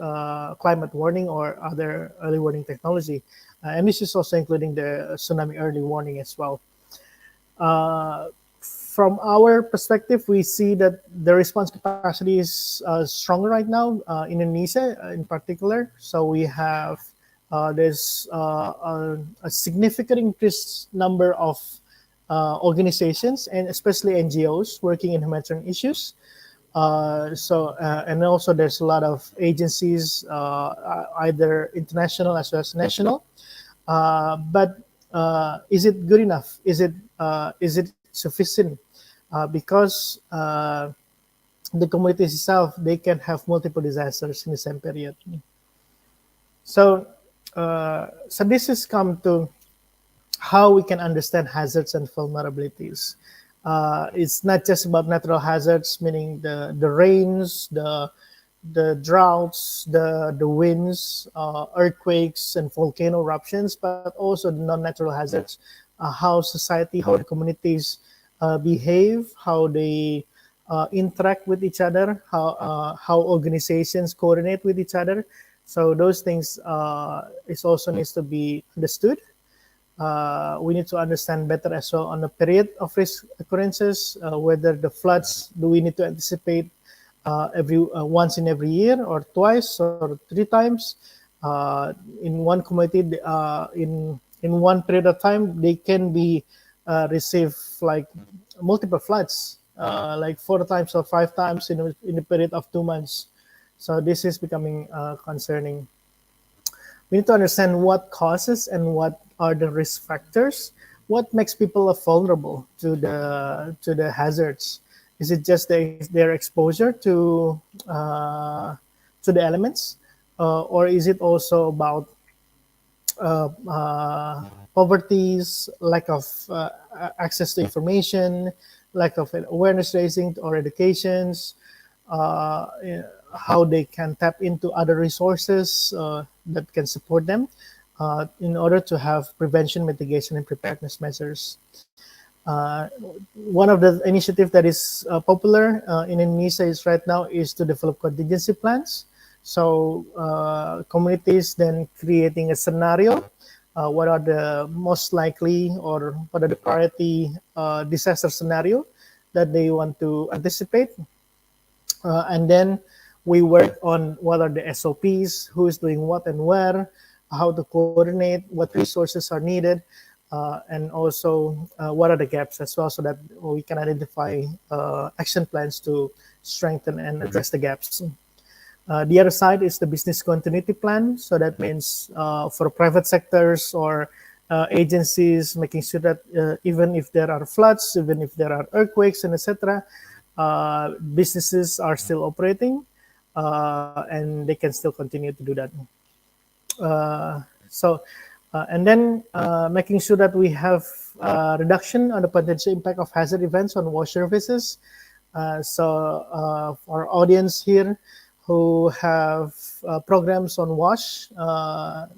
climate warning or other early warning technology. And this is also including the tsunami early warning as well. From our perspective, we see that the response capacity is stronger right now in Indonesia in particular. So we have there's a significant increased number of organizations and especially NGOs working in humanitarian issues. And also there's a lot of agencies, either international as well as national. But is it good enough? Is it sufficient? Because the communities itself, they can have multiple disasters in the same period. So this has come to how we can understand hazards and vulnerabilities. It's not just about natural hazards, meaning the rains, the droughts, the winds, earthquakes, and volcano eruptions, but also the non-natural hazards, how society, how the communities behave, how they interact with each other, how organizations coordinate with each other. So those things is also needs to be understood. We need to understand better as well on the period of risk occurrences, whether the floods, do we need to anticipate once in every year or twice or 3 times in one community, in one period of time they can be receive like multiple floods, like 4 times or 5 times in a period of 2 months. So this is becoming concerning. We need to understand what causes and what are the risk factors. What makes people vulnerable to the hazards? Is it just their exposure to the elements, or is it also about poverties, lack of access to information, lack of awareness raising or educations, how they can tap into other resources that can support them in order to have prevention, mitigation, and preparedness measures. One of the initiatives that is popular in Indonesia is right now is to develop contingency plans. So communities then creating a scenario, what are the most likely or what are the priority disaster scenario that they want to anticipate. And then we work on what are the SOPs, who is doing what and where, how to coordinate, what resources are needed, and also what are the gaps as well, so that we can identify action plans to strengthen and address the gaps. The other side is the business continuity plan. So that means for private sectors or agencies, making sure that even if there are floods, even if there are earthquakes and etc., businesses are still operating and they can still continue to do that. And then making sure that we have reduction on the potential impact of hazard events on wash surfaces. For our audience here who have programs on wash,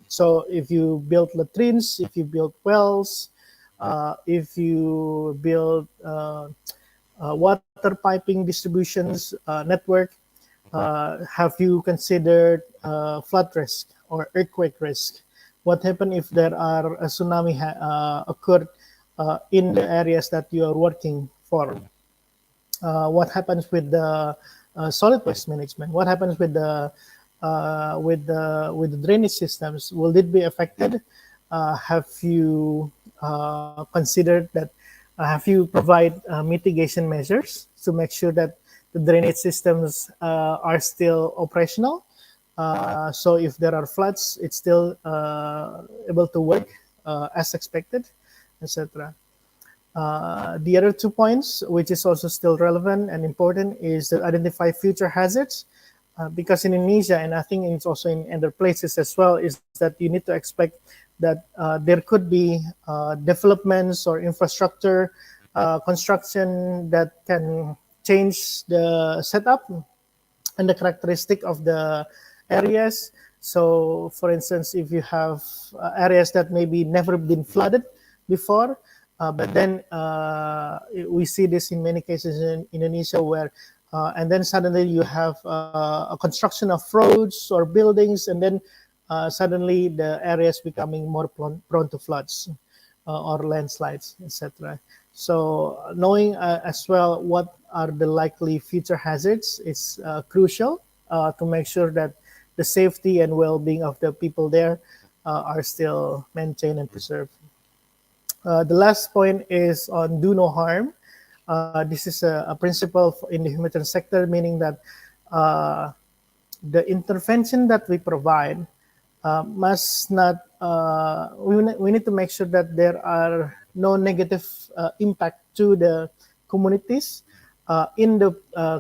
so if you build latrines, if you build wells, if you build water piping distributions network, have you considered flood risk or earthquake risk? What happens if there are a tsunami occurred in the areas that you are working for? What happens with the solid waste management? What happens with the drainage systems? Will it be affected? Have you considered that? Have you provide mitigation measures to make sure that the drainage systems are still operational? So if there are floods, it's still able to work as expected, etc. The other 2 points, which is also still relevant and important, is to identify future hazards. Because in Indonesia, and I think it's also in other places as well, is that you need to expect that there could be developments or infrastructure construction that can change the setup and the characteristic of the areas. So, for instance, if you have areas that maybe never been flooded before, but then we see this in many cases in Indonesia where, and then suddenly you have a construction of roads or buildings, and then suddenly the areas becoming more prone to floods or landslides, etc. So knowing as well what are the likely future hazards is crucial to make sure that the safety and well-being of the people there are still maintained and preserved. The last point is on do no harm. This is a principle in the humanitarian sector, meaning that the intervention that we provide must not, we need to make sure that there are no negative impact to the communities in the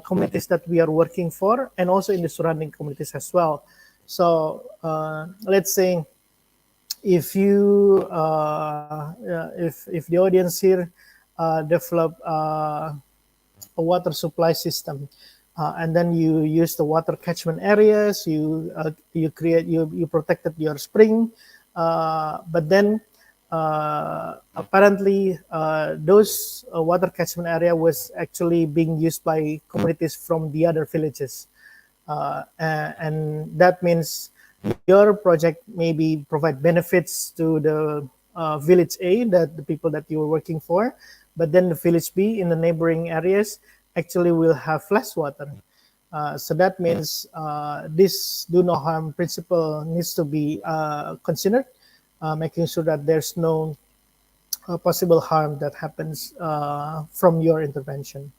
communities that we are working for, and also in the surrounding communities as well. So let's say if you, if the audience here develop a water supply system, and then you use the water catchment areas, you protected your spring, but then apparently those water catchment area was actually being used by communities from the other villages, and that means your project maybe provide benefits to the village A, that the people that you were working for, but then the village B in the neighboring areas actually will have less water. So that means this do no harm principle needs to be considered, making sure that there's no possible harm that happens from your intervention.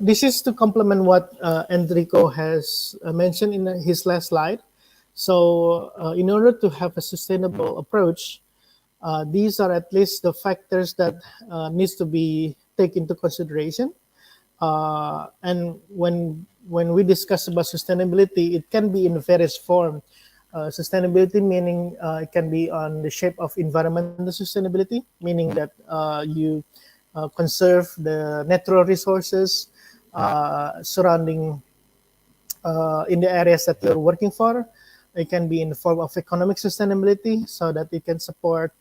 This is to complement what Enrico has mentioned in his last slide. So in order to have a sustainable approach, these are at least the factors that needs to be taken into consideration. And when we discuss about sustainability, it can be in various forms. Sustainability meaning it can be on the shape of environmental sustainability, meaning that you conserve the natural resources surrounding in the areas that you're working for. It can be in the form of economic sustainability, so that it can support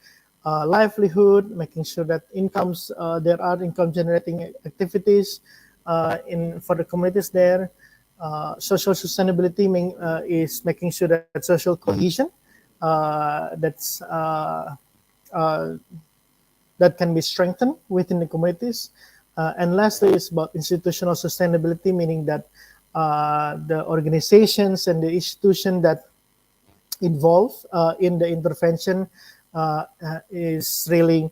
livelihood, making sure that incomes, there are income generating activities for the communities there. Social sustainability is making sure that social cohesion that can be strengthened within the communities. And lastly, is about institutional sustainability, meaning that the organizations and the institution that involved in the intervention is really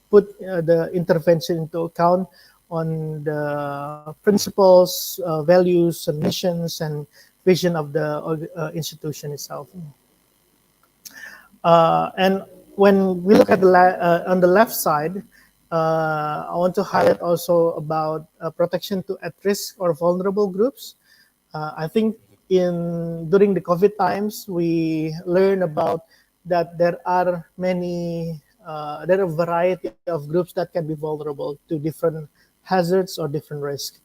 put the intervention into account on the principles, values, and missions and vision of the institution itself. And when we look at on the left side, I want to highlight also about protection to at-risk or vulnerable groups. I think during the COVID times, we learn about that there are a variety of groups that can be vulnerable to different hazards or different risks.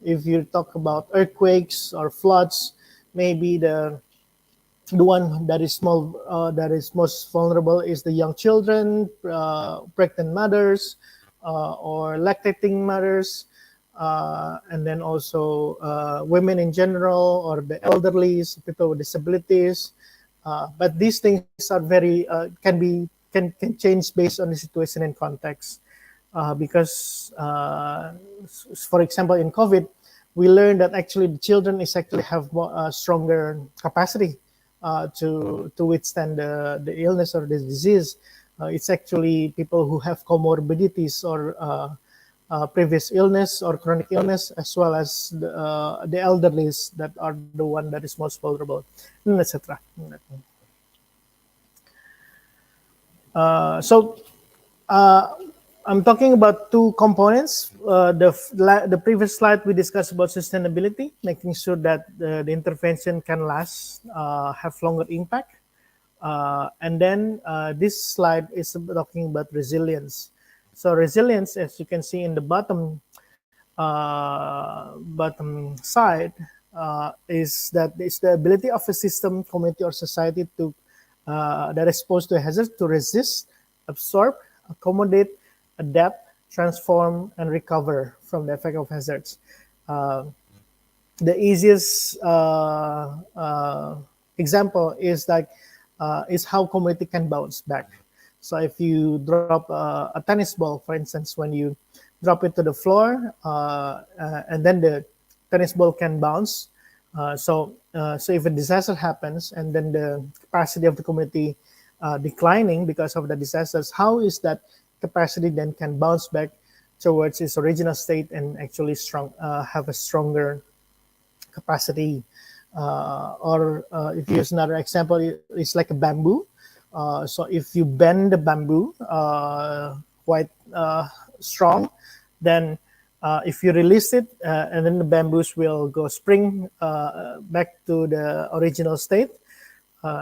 If you talk about earthquakes or floods, maybe the one that is most vulnerable is the young children, pregnant mothers, or lactating mothers, and then also women in general, or the elderly, people with disabilities. But these things are very can change based on the situation and context. Because, for example, in COVID, we learned that actually the children have stronger capacity to withstand the illness or the disease. It's actually people who have comorbidities or previous illness or chronic illness, as well as the elderly that are the one that is most vulnerable, etc. So I'm talking about two components. The previous slide we discussed about sustainability, making sure that the intervention can last, have longer impact. And then this slide is talking about resilience. So resilience, as you can see in the bottom side, is the ability of a system, community, or society to that is exposed to hazards to resist, absorb, accommodate, adapt, transform, and recover from the effect of hazards. The easiest example is is how community can bounce back. So if you drop a tennis ball, for instance, when you drop it to the floor, and then the tennis ball can bounce. So if a disaster happens and then the capacity of the community declining because of the disasters, how is that capacity then can bounce back towards its original state and actually have a stronger capacity? Or if you use another example, it's like a bamboo. So if you bend the bamboo quite strong, then if you release it, and then the bamboos will go spring back to the original state.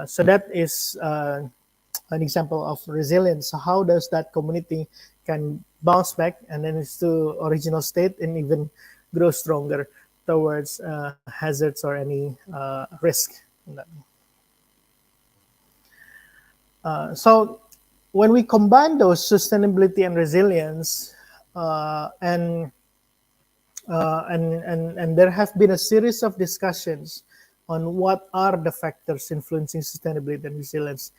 So that is an example of resilience. So how does that community can bounce back and then it's to original state and even grow stronger towards hazards or any risk? So when we combine those sustainability and resilience, and there have been a series of discussions on what are the factors influencing sustainability and resilience,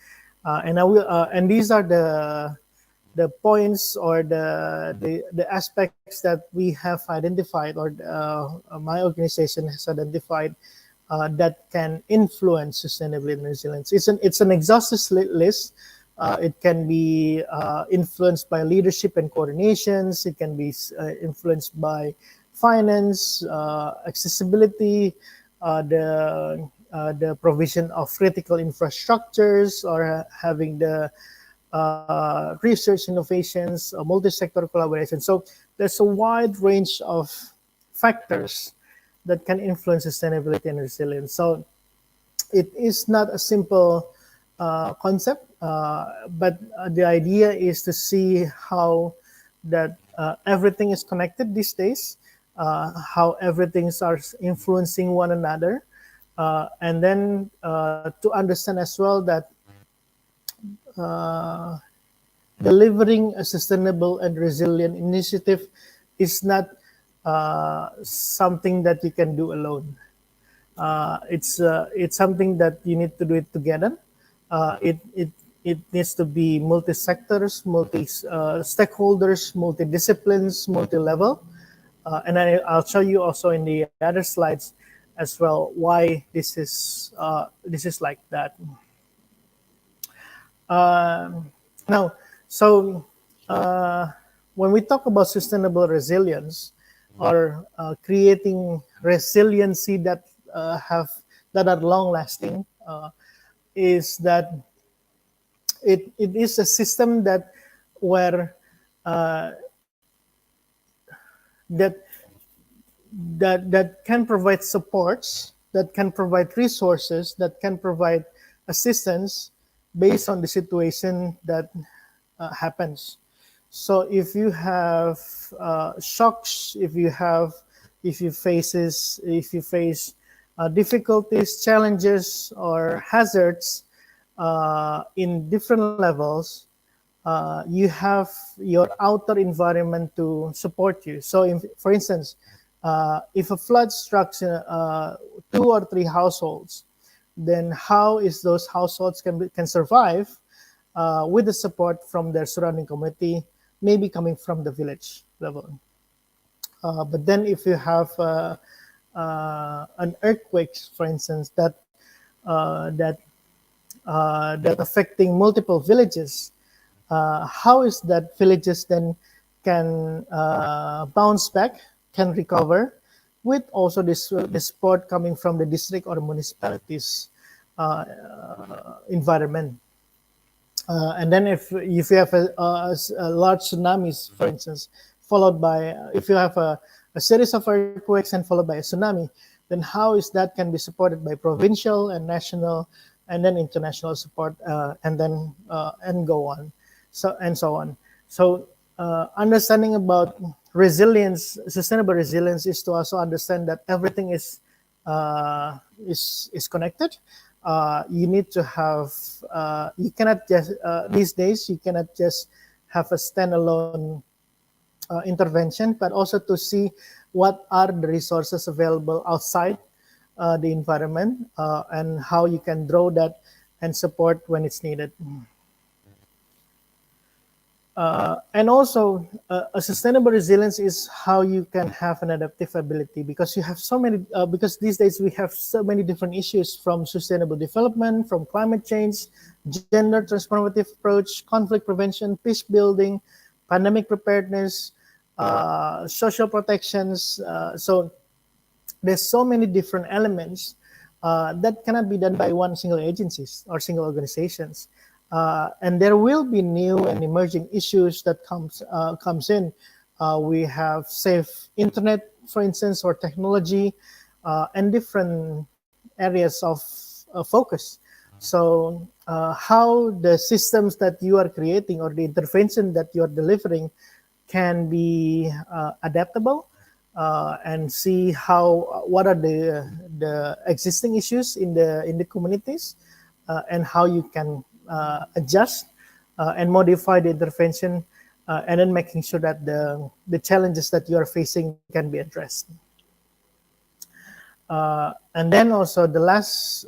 and these are the points or the aspects that we have identified, or my organization has identified, that can influence sustainability and resilience. It's an exhaustive list. It can be influenced by leadership and coordinations. It can be influenced by finance, accessibility, the provision of critical infrastructures, or having the research innovations, multi-sector collaboration. So there's a wide range of factors that can influence sustainability and resilience. So it is not a simple concept, but the idea is to see how that everything is connected these days, how everything starts influencing one another, and then to understand as well that delivering a sustainable and resilient initiative is not something that you can do alone. It's something that you need to do it together. It needs to be multi-sectors, multi-stakeholders, multi-disciplines, multi-level. And I'll show you also in the other slides as well why this is like that. Now, so when we talk about sustainable resilience, or creating resiliency that are long lasting, is that it is a system that where that can provide supports, that can provide resources, that can provide assistance based on the situation that happens. So if you have shocks, if you face difficulties, challenges, or hazards in different levels, you have your outer environment to support you. So, for instance, if a flood strikes 2 or 3 households, then how is those households can survive with the support from their surrounding community, maybe coming from the village level. But then if you have an earthquake, for instance, that affecting multiple villages, how is that villages then can bounce back, can recover, with also this support coming from the district or municipalities environment. And then if you have a large tsunamis, for instance, followed by if you have a series of earthquakes and followed by a tsunami, then how is that can be supported by provincial and national and then international support, and then and go on, so on. So understanding about resilience, sustainable resilience, is to also understand that everything is connected. You need to have, you cannot just, these days, you cannot just have a standalone intervention, but also to see what are the resources available outside the environment, and how you can draw that and support when it's needed. And also, a sustainable resilience is how you can have an adaptive ability, because you have so many, because these days we have so many different issues, from sustainable development, from climate change, gender transformative approach, conflict prevention, peace building, pandemic preparedness, social protections. So there's so many different elements that cannot be done by one single agencies or single organizations. And there will be new and emerging issues that comes in. We have safe internet, for instance, or technology, and different areas of focus. So how the systems that you are creating or the intervention that you are delivering can be adaptable, and see how what are the existing issues in the communities, and how you can adjust and modify the intervention, and then making sure that the challenges that you are facing can be addressed. And then also the last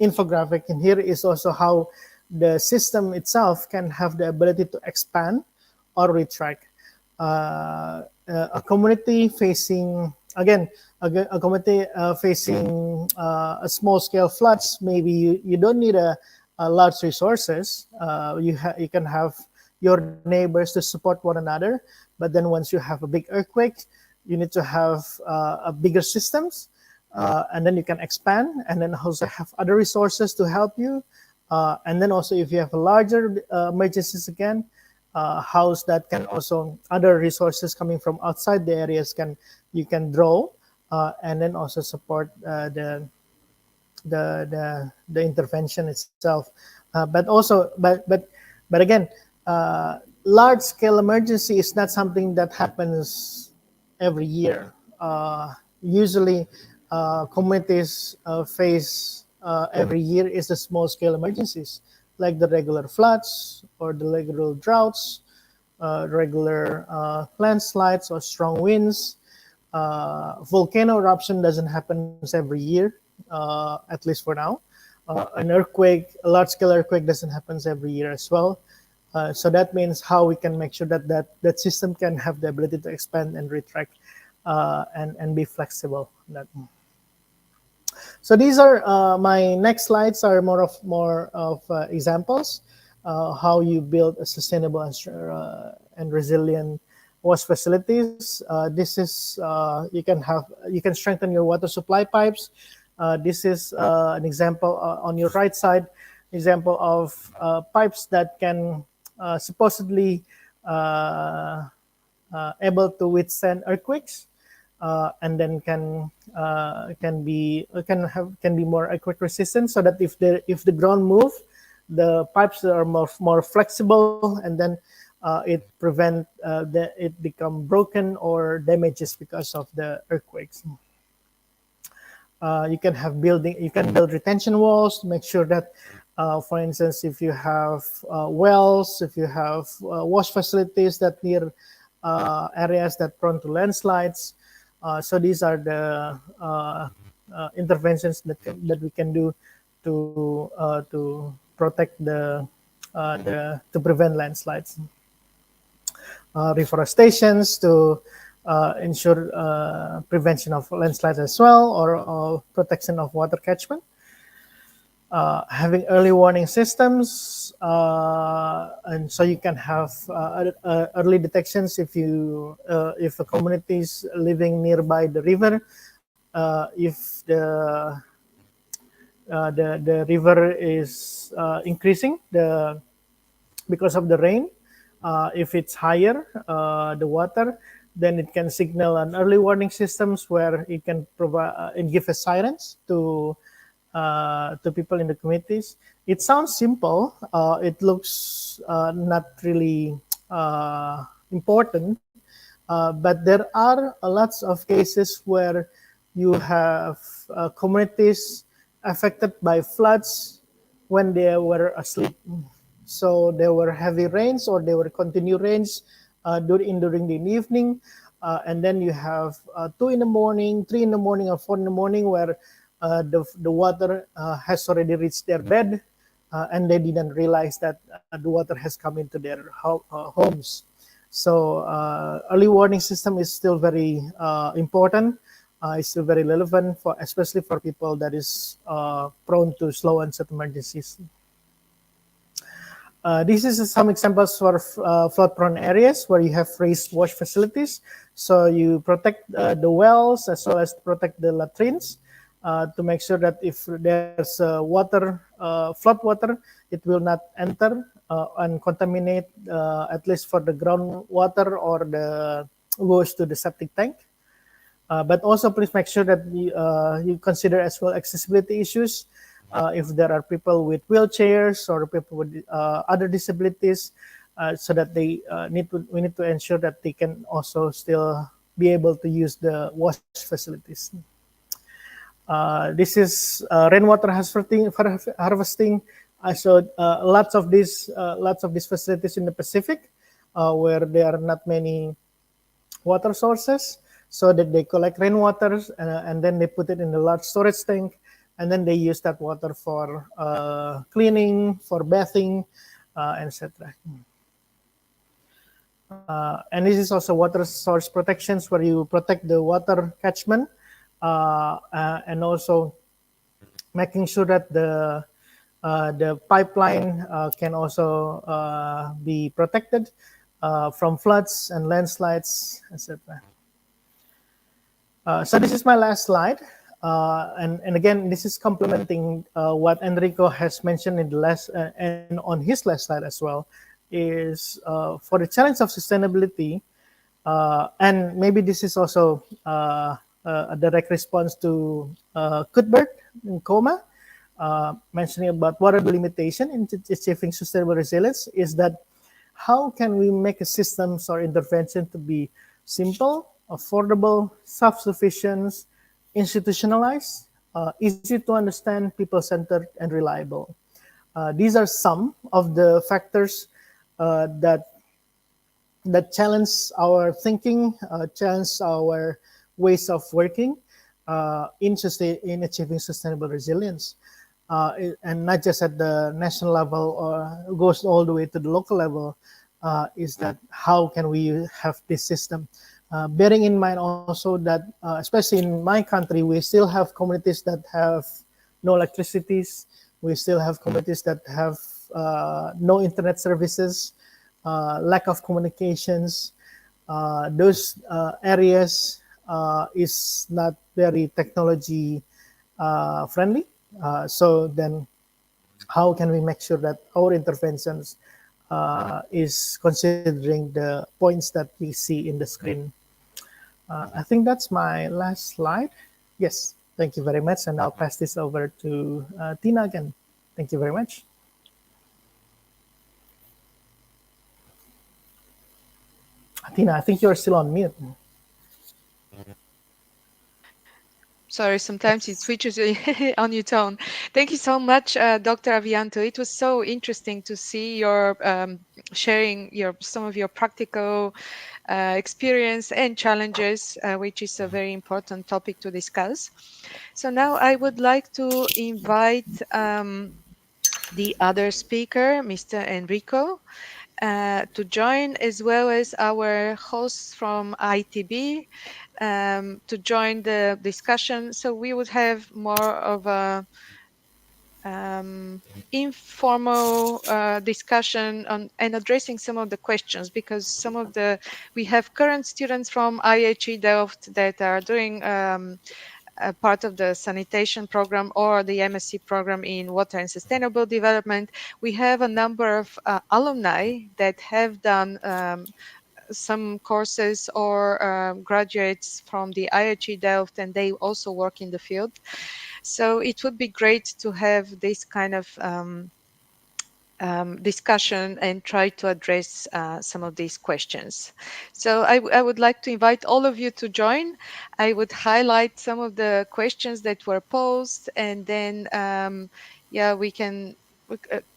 infographic in here is also how the system itself can have the ability to expand or retract. A community facing, again, a community facing a small scale floods, maybe you don't need a large resources. You can have your neighbors to support one another, but then once you have a big earthquake, you need to have a bigger systems, and then you can expand, and then also have other resources to help you, and then also if you have a larger emergencies again, house that can also other resources coming from outside the areas you can draw, and then also support the intervention itself. But again, large scale emergency is not something that happens every year. Usually communities face every year is the small scale emergencies, like the regular floods or the regular droughts, regular landslides or strong winds. Volcano eruption doesn't happen every year, at least for now. An earthquake, a large-scale earthquake, doesn't happen every year as well. So that means how we can make sure that system can have the ability to expand and retract, and be flexible. So these are my next slides are more of examples how you build a sustainable and resilient wash facilities. This is you can strengthen your water supply pipes. This is an example on your right side, example of pipes that can supposedly able to withstand earthquakes, and then can be more earthquake resistant, so that if the ground move, the pipes are more flexible, and then it prevent it become broken or damages because of the earthquakes. You can build retention walls to make sure that, for instance, if you have wells, if you have wash facilities that near areas that prone to landslides. So these are the interventions that we can do to protect to prevent landslides. Reforestations to ensure prevention of landslides as well, or protection of water catchment. Having early warning systems, and so you can have early detections if a community is living nearby the river, if the river is increasing, the because of the rain. If it's higher, the water, then it can signal an early warning systems where it can provide and give a sirens to people in the communities. It sounds simple. It looks not really important, but there are lots of cases where you have communities affected by floods when they were asleep. So there were heavy rains or there were continued rains during the evening. And then you have 2 in the morning, 3 in the morning, or 4 in the morning where the water has already reached their bed, and they didn't realize that the water has come into their homes. So early warning system is still very important. It's still very relevant for, especially for people that is prone to slow onset emergencies. This is some examples for flood-prone areas where you have raised wash facilities. So you protect the wells as well as protect the latrines to make sure that if there's flood water, it will not enter and contaminate at least for the groundwater or the goes to the septic tank. But also please make sure that you consider as well accessibility issues. If there are people with wheelchairs or people with other disabilities, so that we need to ensure that they can also still be able to use the wash facilities. This is rainwater harvesting. I showed lots of these facilities in the Pacific, where there are not many water sources, so that they collect rainwater and then they put it in the large storage tank, and then they use that water for cleaning, for bathing, etc. And this is also water source protections, where you protect the water catchment, and also making sure that the pipeline can also be protected from floods and landslides, etc. So this is my last slide. And again, this is complementing what Enrico has mentioned in the last and on his last slide as well, is for the challenge of sustainability, and maybe this is also a direct response to Cuthbert in Coma, mentioning about what are the limitation in achieving sustainable resilience, is that how can we make a systems or intervention to be simple, affordable, self-sufficient, institutionalized, easy to understand, people-centered, and reliable. These are some of the factors that challenge our thinking, challenge our ways of working in achieving sustainable resilience. And not just at the national level, or goes all the way to the local level, is that how can we have this system? Bearing in mind also that, especially in my country, we still have communities that have no electricities. We still have communities that have no internet services, lack of communications. Those areas is not very technology friendly. So then how can we make sure that our interventions is considering the points that we see in the screen? I think that's my last slide. Yes, thank you very much. And I'll pass this over to Tina again. Thank you very much. Tina, I think you're still on mute. Sorry, sometimes it switches on your tone. Thank you so much, Dr. Avianto. It was so interesting to see your sharing some of your practical experience and challenges, which is a very important topic to discuss. So now I would like to invite the other speaker, Mr. Enrico, to join, as well as our hosts from ITB, to join the discussion. So we would have more of a informal discussion on and addressing some of the questions, because we have current students from IHE Delft that are doing a part of the sanitation program or the MSc program in water and sustainable development. We have a number of alumni that have done some courses or graduates from the IHE Delft, and they also work in the field. So it would be great to have this kind of discussion and try to address some of these questions. So I would like to invite all of you to join. I would highlight some of the questions that were posed, and then yeah, we can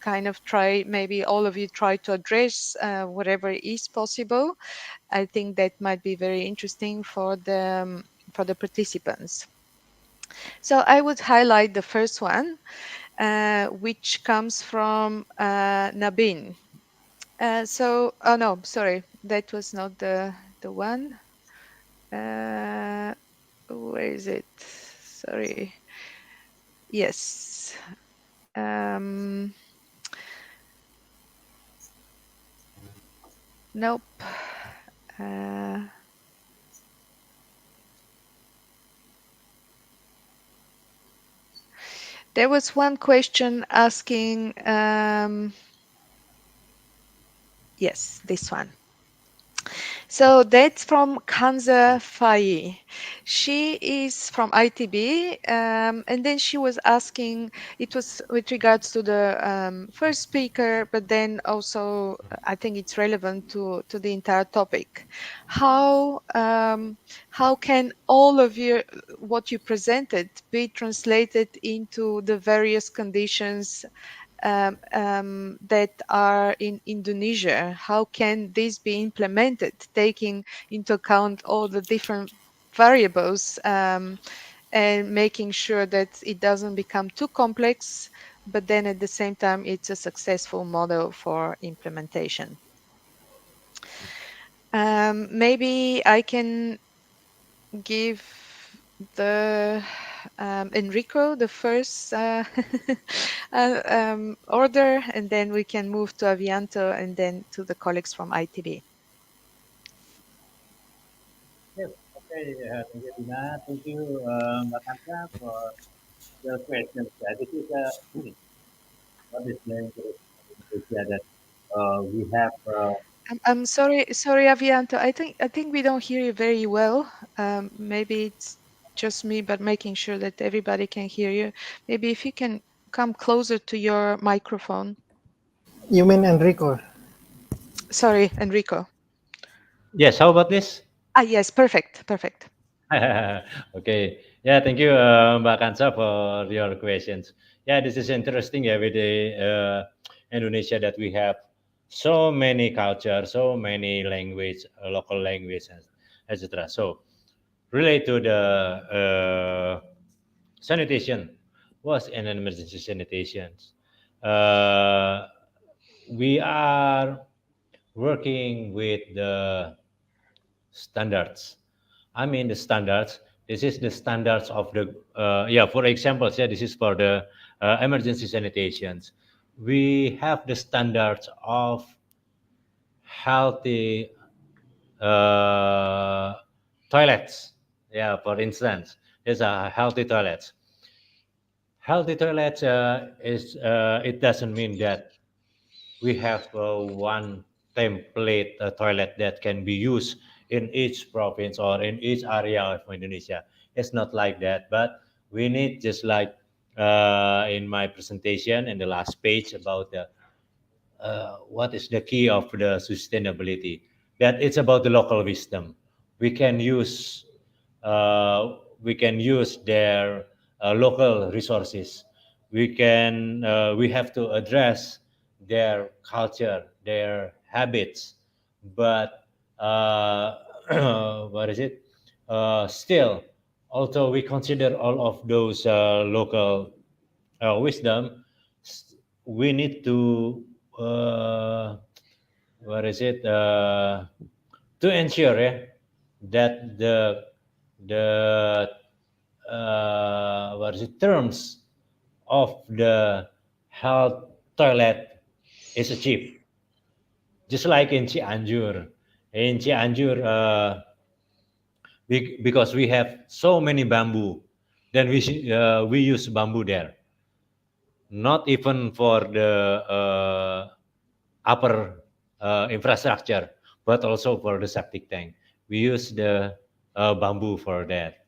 kind of try, maybe all of you try to address whatever is possible. I think that might be very interesting for the participants. So I would highlight the first one, which comes from Nabin. Oh no, sorry, that was not the one. Where is it? Sorry. Yes. Nope. There was one question asking, yes, this one. So that's from Kanza Faye. She is from ITB, and then she was asking, it was with regards to the first speaker, but then also I think it's relevant to the entire topic. How can all of what you presented be translated into the various conditions that are in Indonesia? How can this be implemented, taking into account all the different variables and making sure that it doesn't become too complex, but then at the same time, it's a successful model for implementation? Maybe I can give the Enrico the first order, and then we can move to Avianto and then to the colleagues from ITB. Yes. Okay. Thank you, Tina. Thank you, Mbak Kansa, for your questions. This is what is very interesting that we have. I'm sorry, Avianto. I think we don't hear you very well. Maybe it's just me, but making sure that everybody can hear you. Maybe if you can come closer to your microphone. You mean Enrico? Sorry, Enrico. Yes. How about this? Yes, perfect. Okay. Yeah. Thank you, Mbak Kansa, for your questions. Yeah, this is interesting every day. Indonesia, that we have so many culture, so many language, local language, etc. So, relate to the sanitation was an emergency sanitation. Uh, we are working with the standards. I mean the standards. This is the standards of the yeah. For example, yeah, this is for the emergency sanitations. We have the standards of healthy uh, toilets. Yeah, for instance, there's a healthy toilets. Healthy toilets is it doesn't mean that we have one template toilet that can be used in each province or in each area of Indonesia. It's not like that, but we need, just like in my presentation in the last page about the what is the key of the sustainability, that it's about the local wisdom. We can use their local resources. We have to address their culture, their habits, but what is it, still, although we consider all of those local wisdom, we need to uh, what is it to ensure, yeah, that the what is it, terms of the health toilet is achieved. Just like in Cianjur, because we have so many bamboo, then we use bamboo there. Not even for the upper infrastructure, but also for the septic tank. We use the bamboo for that.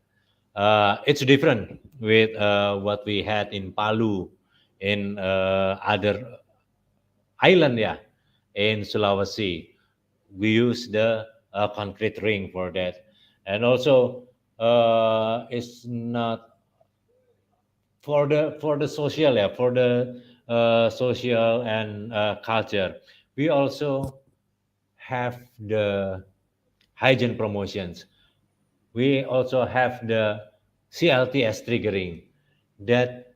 It's different with what we had in Palu, in other island, yeah, in Sulawesi. We use the concrete ring for that, and also it's not for the social, yeah, for the social and culture. We also have the hygiene promotions. We also have the CLTS triggering that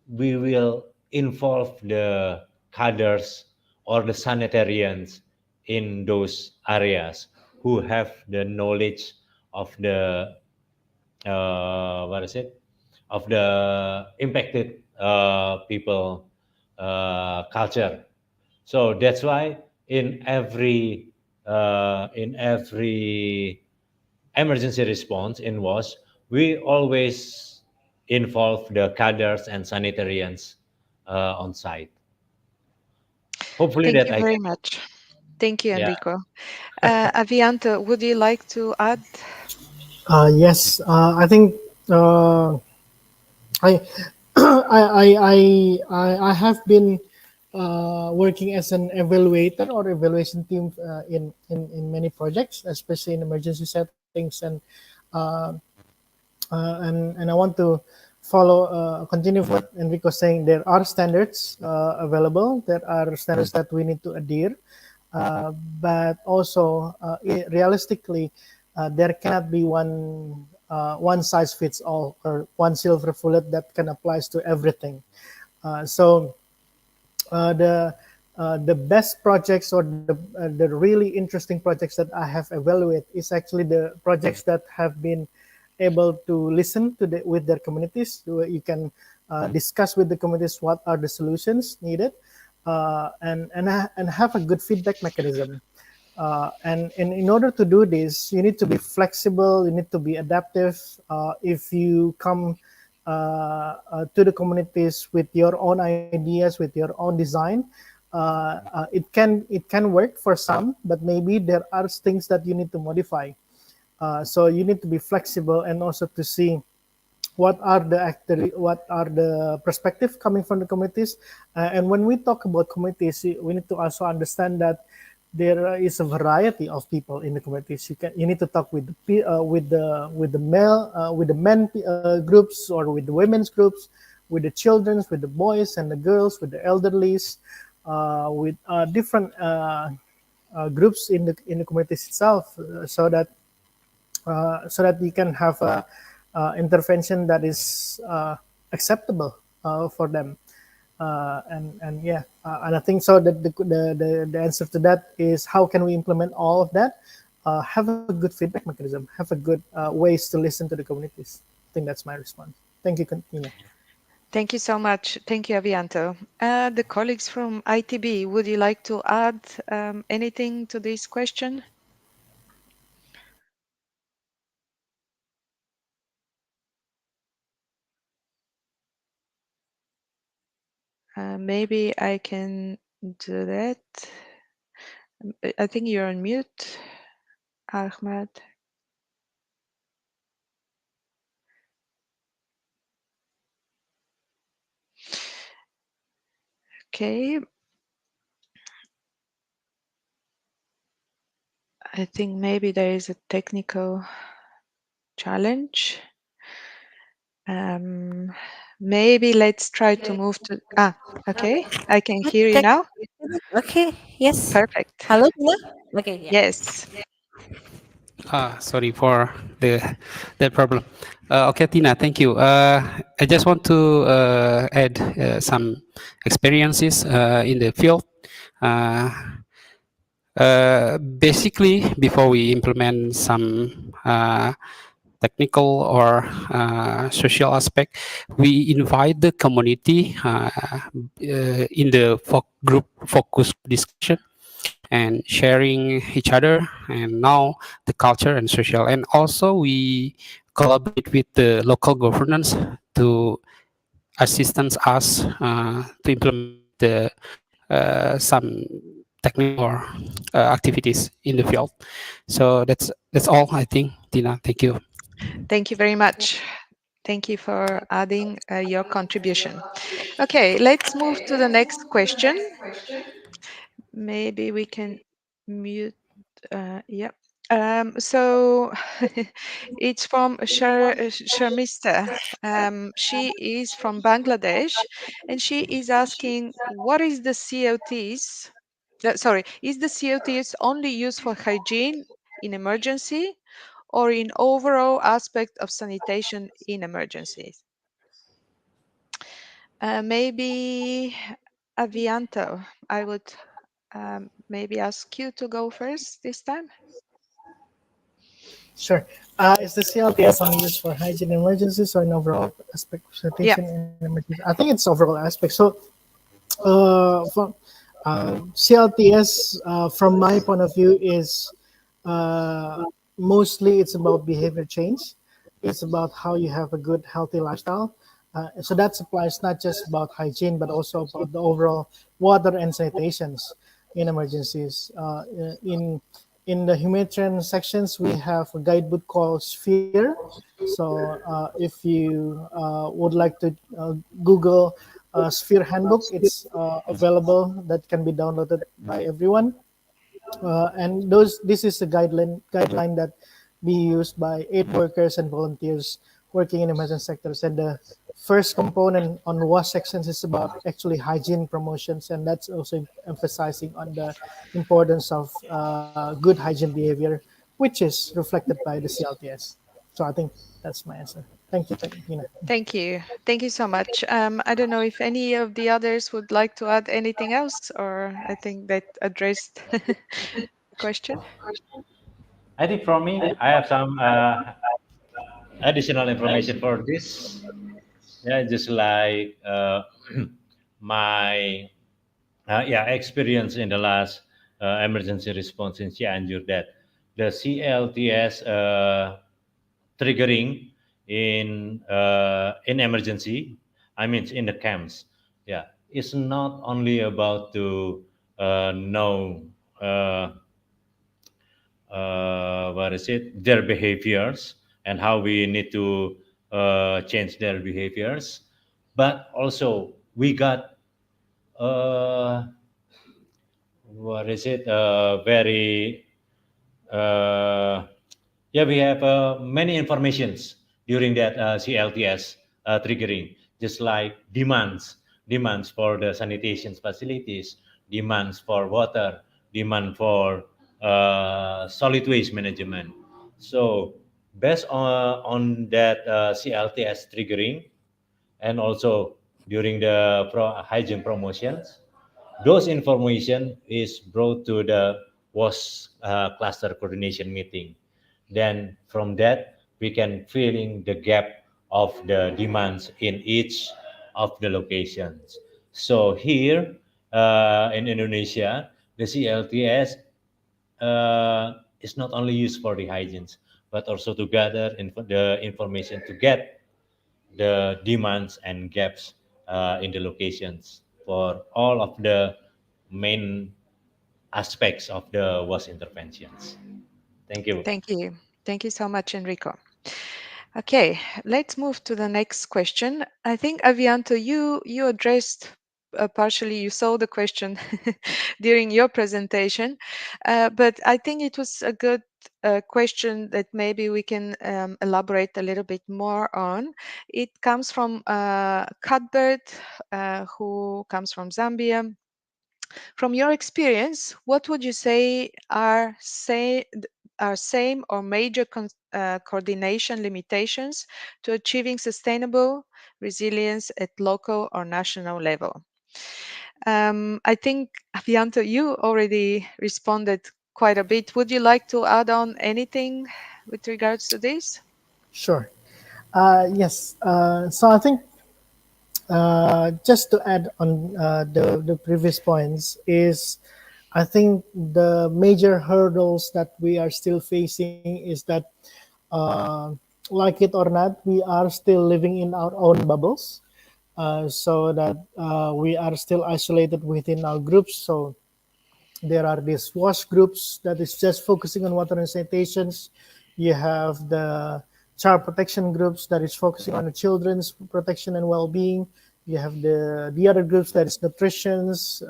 we will involve the cadres or the sanitarians in those areas who have the knowledge of the what is it, of the impacted people culture. So that's why in every emergency response in WASH, we always involve the cadres and sanitarians on site. Hopefully Thank that you I very can. much. Thank you, Yeah. Enrico. Avianto, would you like to add? Yes, I think I, I have been working as an evaluator or evaluation team in many projects, especially in emergency settings, uh, and I want to follow continue what Enrico was saying. There are standards available. There are standards that we need to adhere, but also realistically, there cannot be one size fits all or one silver bullet that can applies to everything. So the best projects or the really interesting projects that I have evaluated is actually the projects that have been able to listen to with their communities. You can discuss with the communities what are the solutions needed, and have a good feedback mechanism. And in order to do this, you need to be flexible. You need to be adaptive. If you come to the communities with your own ideas, with your own design, it can work for some, but maybe there are things that you need to modify. So you need to be flexible and also to see what are the perspective coming from the communities. And when we talk about communities, we need to also understand that there is a variety of people in the communities. You need to talk with the men groups, or with the women's groups, with the childrens, with the boys and the girls, with the elderlies, with different groups in the communities itself, so that you can have a intervention that is acceptable for them. And yeah, and I think so that the answer to that is, how can we implement all of that? Have a good feedback mechanism, have a good ways to listen to the communities. I think that's my response. Thank you, Tina. Thank you so much. Thank you, Avianto. The colleagues from ITB, would you like to add anything to this question? Maybe I can do that. I think you're on mute, Ahmad. Okay. I think maybe there is a technical challenge. Maybe let's try to move to. Okay. I can hear you now. Okay, yes. Perfect. Hello, Tina? Okay, yeah. Yes. Sorry for that problem. Okay, Tina, thank you. I just want to add some experiences in the field. Basically, before we implement some technical or social aspect, we invite the community in the group focus discussion and sharing each other and now the culture and social, and also we collaborate with the local governance to assistance us to implement the some technical activities in the field. So that's all, I think, Tina. Thank you. Thank you very much. Thank you for adding your contribution. Okay, let's move to the next question. Maybe we can mute. Yeah. So it's from Sharmista. She is from Bangladesh, and she is asking, what is the COTs? Sorry, is the COTs only used for hygiene in emergency or in overall aspect of sanitation in emergencies? Maybe Avianto, I would maybe ask you to go first this time. Sure. Is the CLTS only used for hygiene emergencies or an overall aspect of Yeah. sanitation in emergencies? I think it's overall aspect. So, from CLTS, from my point of view, is mostly it's about behavior change. It's about how you have a good, healthy lifestyle. So that applies not just about hygiene, but also about the overall water and sanitations in emergencies. In the humanitarian sections, we have a guidebook called Sphere. So if you would like to Google Sphere Handbook, it's available, that can be downloaded by everyone. And this is a guideline that be used by aid workers and volunteers working in emergency sectors. And the first component on WASH sections is about actually hygiene promotions, and that's also emphasizing on the importance of good hygiene behavior, which is reflected by the CLTS. So I think that's my answer. Thank you, Tina. Thank you. Thank you so much. I don't know if any of the others would like to add anything else, or I think that addressed the question. I think for me, I have some additional information for this. Yeah, just like my experience in the last emergency response in Cianjur, that the CLTS triggering in emergency, I mean in the camps, yeah, it's not only about to know what is it, their behaviors and how we need to change their behaviors, but also we got what is it, very yeah, we have many informations during that CLTS triggering, just like demands for the sanitation facilities, demands for water, demand for solid waste management. So based on that CLTS triggering, and also during the hygiene promotions, those information is brought to the WAS cluster coordination meeting. Then from that, we can fill in the gap of the demands in each of the locations. So here in Indonesia, the CLTS is not only used for the hygienes, but also to gather the information to get the demands and gaps in the locations for all of the main aspects of the WAS interventions. Thank you. Thank you. Thank you so much, Enrico. Okay, let's move to the next question. I think Avianto, you addressed partially, you saw the question during your presentation, but I think it was a good question that maybe we can elaborate a little bit more on. It comes from Cuthbert, who comes from Zambia. From your experience, what would you say are same or major coordination limitations to achieving sustainable resilience at local or national level? I think, Avianto, you already responded quite a bit. Would you like to add on anything with regards to this? Sure. Yes. So I think just to add on the previous points is, I think the major hurdles that we are still facing is that like it or not, we are still living in our own bubbles, so that we are still isolated within our groups. So there are these WASH groups that is just focusing on water and sanitations. You have the child protection groups that is focusing on the children's protection and well-being. You have the other groups that is nutrition's,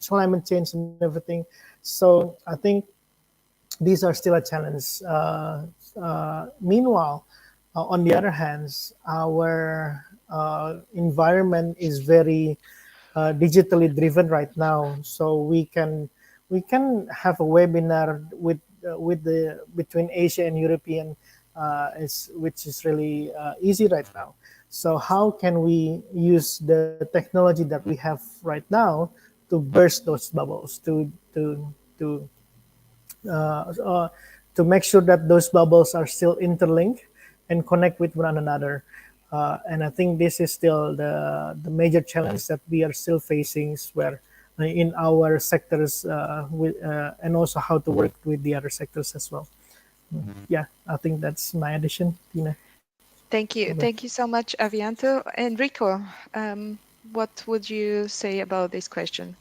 climate change and everything. So I think these are still a challenge. Meanwhile, on the other hand, our environment is very digitally driven right now. So we can have a webinar with the between Asia and European, which is really easy right now. So how can we use the technology that we have right now to burst those bubbles, to uh, uh, to make sure that those bubbles are still interlinked and connect with one another. And I think this is still the major challenge that we are still facing, where in our sectors, and also how to work with the other sectors as well. Yeah, I think that's my addition, Tina. Thank you. Okay. Thank you so much, Avianto. Enrico, what would you say about this question?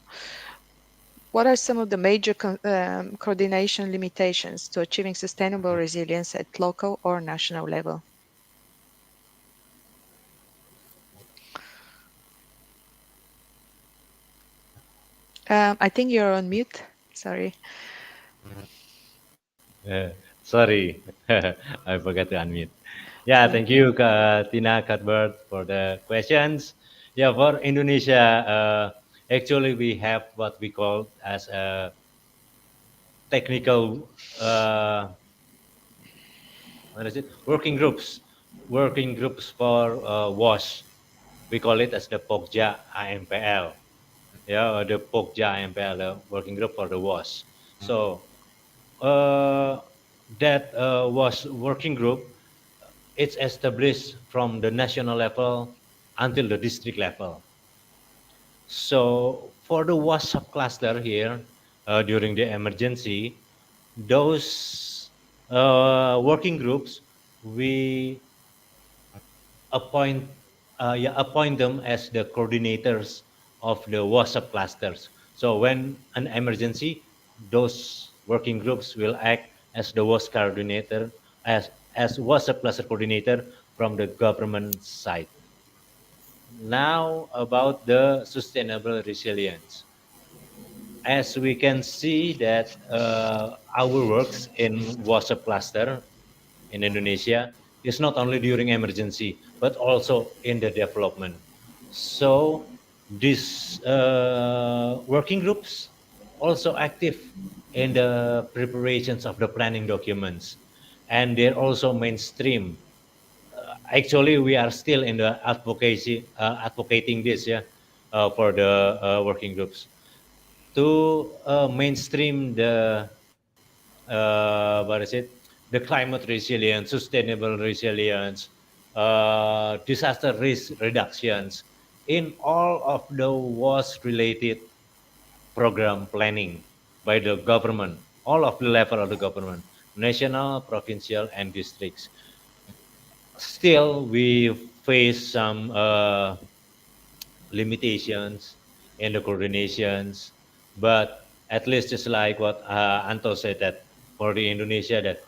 What are some of the major coordination limitations to achieving sustainable resilience at local or national level? I think you're on mute. Sorry. Sorry, I forgot to unmute. Yeah, thank you, Tina, Cuthbert, for the questions. Yeah, for Indonesia, actually we have what we call as a technical, what is it? Working groups for WASH. We call it as the Pokja AMPL. Yeah, or the Pokja AMPL, the working group for the WASH. So that WASH working group, it's established from the national level until the district level. So for the WASH subcluster here, during the emergency, those working groups, we appoint them as the coordinators of the WASH subclusters. So when an emergency, those working groups will act as the WASH coordinator, as WASH subcluster coordinator from the government side. Now about the sustainable resilience. As we can see that our works in WASH cluster in Indonesia is not only during emergency, but also in the development. So these working groups also active in the preparations of the planning documents, and they're also mainstream. Actually, we are still in the advocating this, yeah, for the working groups to mainstream the what is it? The climate resilience, sustainable resilience, disaster risk reductions in all of the WASH-related program planning by the government, all of the level of the government, national, provincial, and districts. Still, we face some limitations in the coordinations, but at least just like what Anto said, that for the Indonesia, that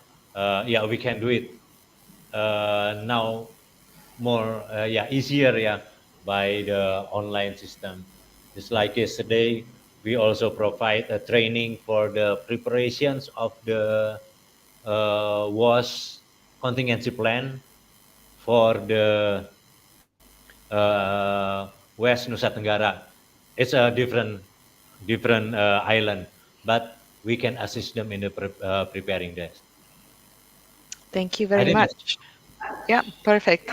yeah, we can do it now more yeah, easier, yeah, by the online system. Just like yesterday, we also provide a training for the preparations of the WASH contingency plan for the West Nusa Tenggara. It's a different island, but we can assist them in the preparing this. Thank you I very think much. Yeah, perfect.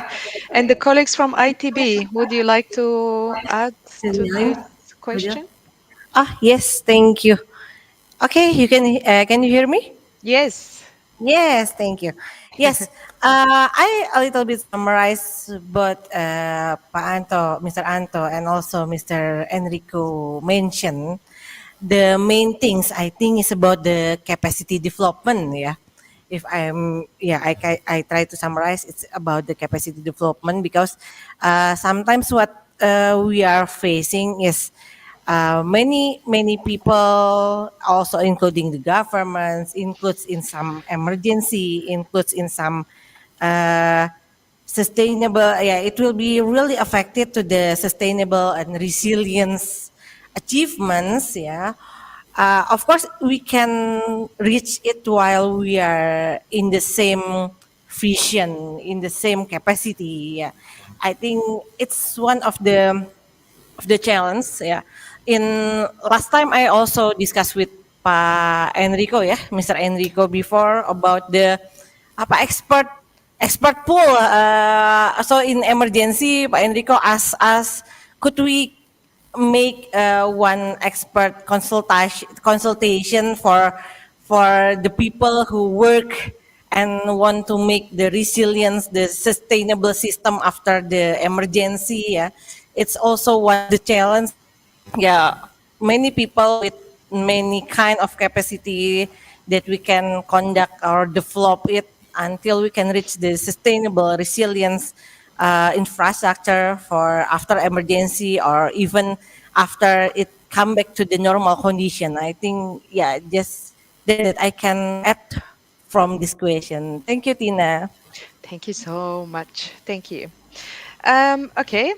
And the colleagues from ITB, would you like to add to this question? Yes, thank you. Okay, can you hear me? Yes. Yes, thank you. Yes, I a little bit summarize what Mr. Anto, and also Mr. Enrico mentioned. The main things I think is about the capacity development, yeah, if I try to summarize, it's about the capacity development, because sometimes what we are facing is many people, also including the governments, includes in some emergency, includes in some uh, sustainable, yeah, it will be really affected to the sustainable and resilience achievements, yeah. Of course we can reach it while we are in the same vision, in the same capacity, yeah. I think it's one of the challenge, yeah. In last time I also discussed with Pak Enrico, ya, Mr. Enrico before, about the apa expert pool. So in emergency, Pak Enrico asked us, could we make one expert consultation for the people who work and want to make the resilience, the sustainable system after the emergency. Yeah, it's also one of the challenge. Yeah, many people with many kind of capacity that we can conduct or develop it until we can reach the sustainable resilience infrastructure for after emergency, or even after it come back to the normal condition. I think, yeah, just that I can add from this question. Thank you, Tina. Thank you so much. Thank you. Okay,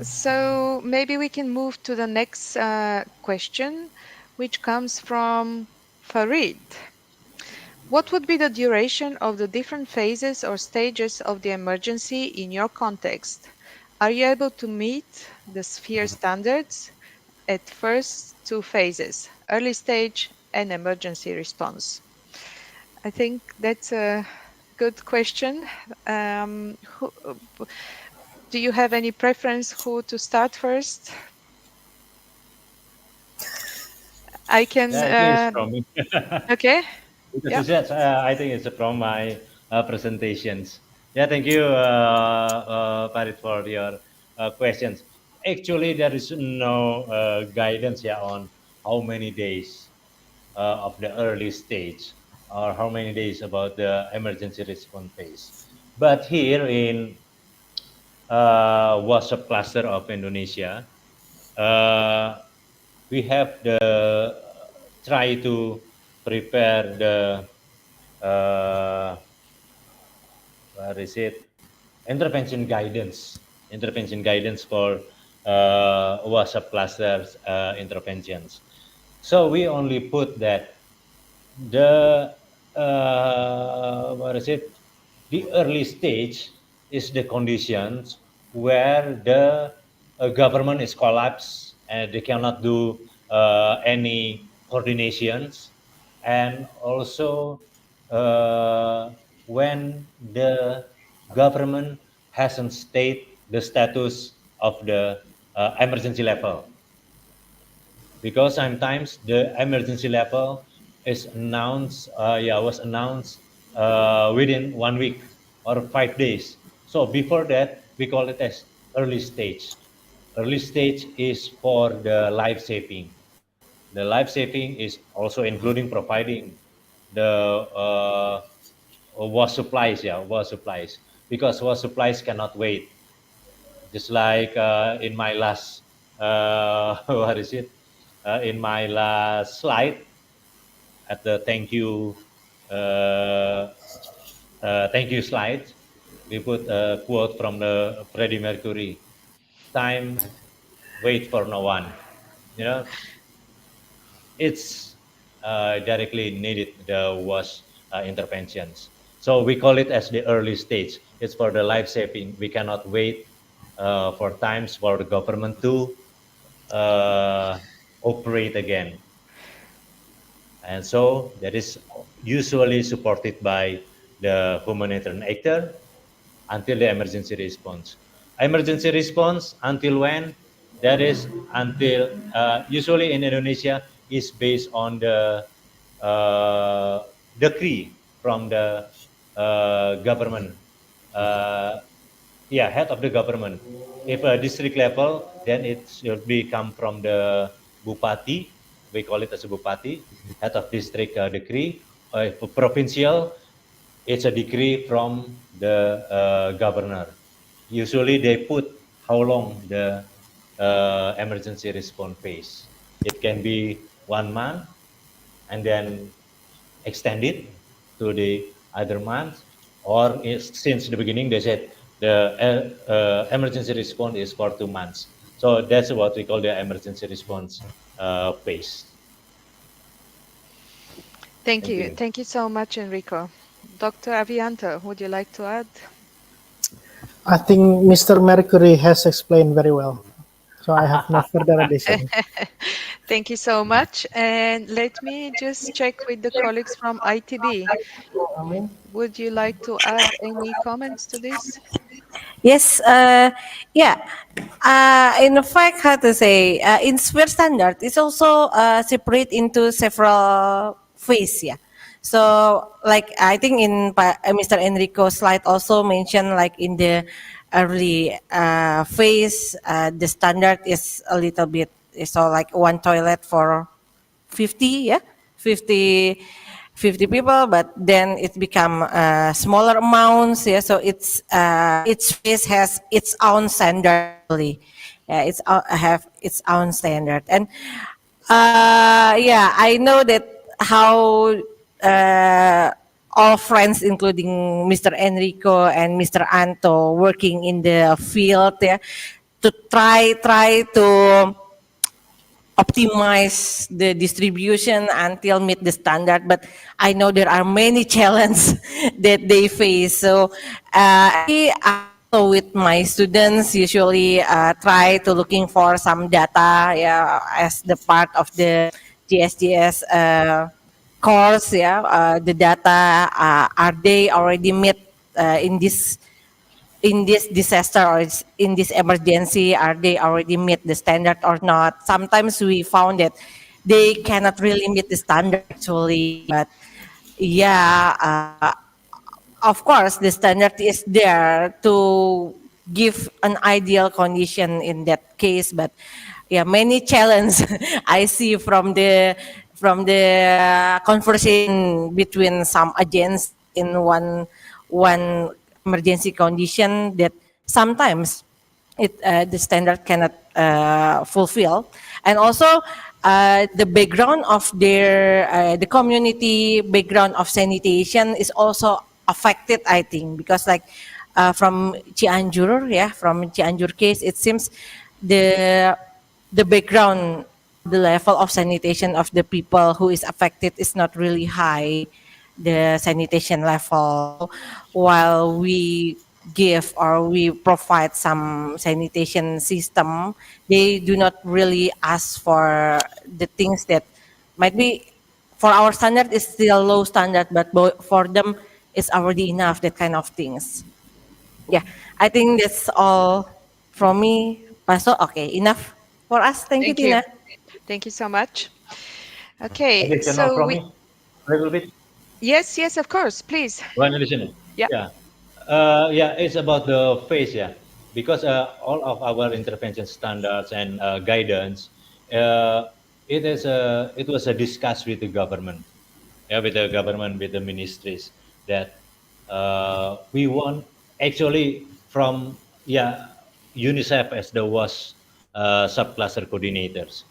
so maybe we can move to the next question, which comes from Farid. What would be the duration of the different phases or stages of the emergency in your context? Are you able to meet the sphere standards at first two phases, early stage and emergency response? I think that's a good question. Do you have any preference who to start first? I can. Yeah, I think it's from me. Okay. Because Yeah. you said, I think it's from my presentations. Yeah, thank you, Parit, for your questions. Actually, there is no guidance here on how many days of the early stage or how many days about the emergency response phase. But here in WhatsApp cluster of Indonesia, uh, we have the try to prepare the what is it, intervention guidance for WhatsApp clusters interventions. So we only put that the what is it, the early stage is the conditions where the government is collapsed and they cannot do any coordinations, and also when the government hasn't stated the status of the emergency level, because sometimes the emergency level is announced, was announced within 1 week or 5 days. So before that, we call it as early stage. Early stage is for the life saving. The life saving is also including providing the water supplies, water supplies, because water supplies cannot wait. Just like in my last, what is it? In my last slide at the uh, thank you slide, we put a quote from the Freddie Mercury: "Time wait for no one." You know, it's directly needed the was interventions. So we call it as the early stage. It's for the life saving. We cannot wait for times for the government to operate again. And so that is usually supported by the humanitarian actor until the emergency response. Emergency response until when? That is until usually in Indonesia is based on the decree from the government. Uh, head of the government. If a district level, then it should be come from the bupati. We call it as a bupati, head of district decree. If provincial, it's a decree from the governor. Usually they put how long the emergency response phase. It can be 1 month and then extend it to the other month, or since the beginning they said the emergency response is for 2 months. So that's what we call the emergency response phase. Thank Thank you. you. Thank you so much, Enrico. Dr. Avianto, would you like to add? I think Mr. Mercury has explained very well. So I have no further addition. Thank you so much. And let me just check with the colleagues from ITB. Would you like to add any comments to this? Yes, yeah. In fact, how to say, in sphere standard, it's also separate into several phase. Yeah. So, like I think in Mr. Enrico's slide also mentioned, like in the early phase, the standard is a little bit so like one toilet for 50, yeah, 50 people, but then it become smaller amounts, yeah, so it's each phase has its own standard actually. Yeah, it's have its own standard. And yeah, I know that how all friends including Mr. Enrico and Mr. Anto working in the field, yeah, to try to optimize the distribution until meet the standard, but I know there are many challenges that they face. So I also with my students usually try to looking for some data, yeah, as the part of the GSGS course, yeah, the data, are they already met in this disaster or in this emergency, are they already meet the standard or not? Sometimes we found that they cannot really meet the standard actually, but yeah, of course the standard is there to give an ideal condition in that case, but yeah, many challenge I see from the conversation between some agents in one emergency condition that sometimes the standard cannot fulfill. And also the background of their the community background of sanitation is also affected, I think, because like from Cianjur, yeah, from Cianjur case, it seems the the background, the level of sanitation of the people who is affected is not really high, the sanitation level, while we give or we provide some sanitation system, they do not really ask for the things that might be for our standard is still low standard, but for them it's already enough, that kind of things. Yeah, I think that's all from me, Paso. Okay, enough for us. Thank you, Thank you. Tina. Thank you so much. Okay, Additional so from we, me, a little bit. yes, yes, of course, please. One additional. Yeah. Yeah. Yeah, it's about the phase, yeah. Because all of our intervention standards and guidance, it was a discuss with the government, yeah, with the government, with the ministries, that we want actually from, yeah, UNICEF as the WAS subcluster coordinators.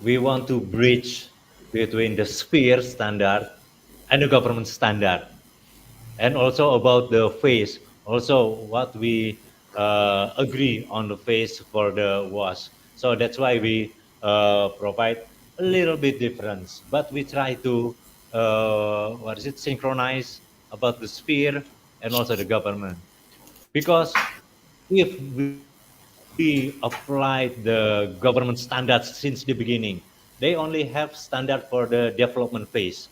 We want to bridge between the sphere standard and the government standard, and also about the phase, also what we agree on the phase for the WAS. So that's why we provide a little bit difference, but we try to synchronize about the sphere and also the government. Because if we applied the government standards since the beginning, they only have standard for the development phase.